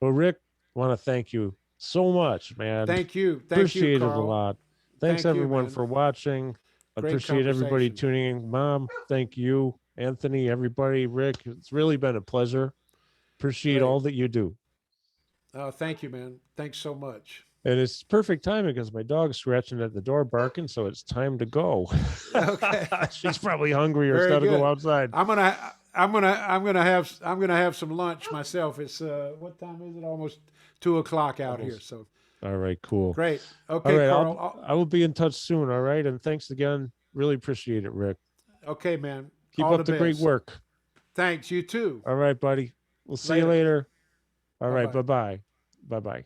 Well, Rick, want to thank you so much, man. Thank you, Appreciate it a Carl. lot. Thanks Thank you, everyone man. for watching. Great Appreciate everybody conversation. tuning in. Mom, thank you. Anthony, everybody, Rick, it's really been a pleasure. Appreciate Great. all that you do. Thank you, man. Thanks so much. And it's perfect timing because my dog's scratching at the door barking, so it's time to go. Okay. She's probably hungry or it's Very got to go good. outside. I'm gonna have some lunch myself. It's what time is it? Almost 2 o'clock out here. Almost. So All right, cool. great. All Okay, right, Carl. I will be in touch soon. All right, and thanks again. Really appreciate it, Rick. Okay, man. Keep All up the the great best. work. Thanks. You too. All right, buddy. We'll see you Later. later. All Bye right, bye. bye bye. Bye bye.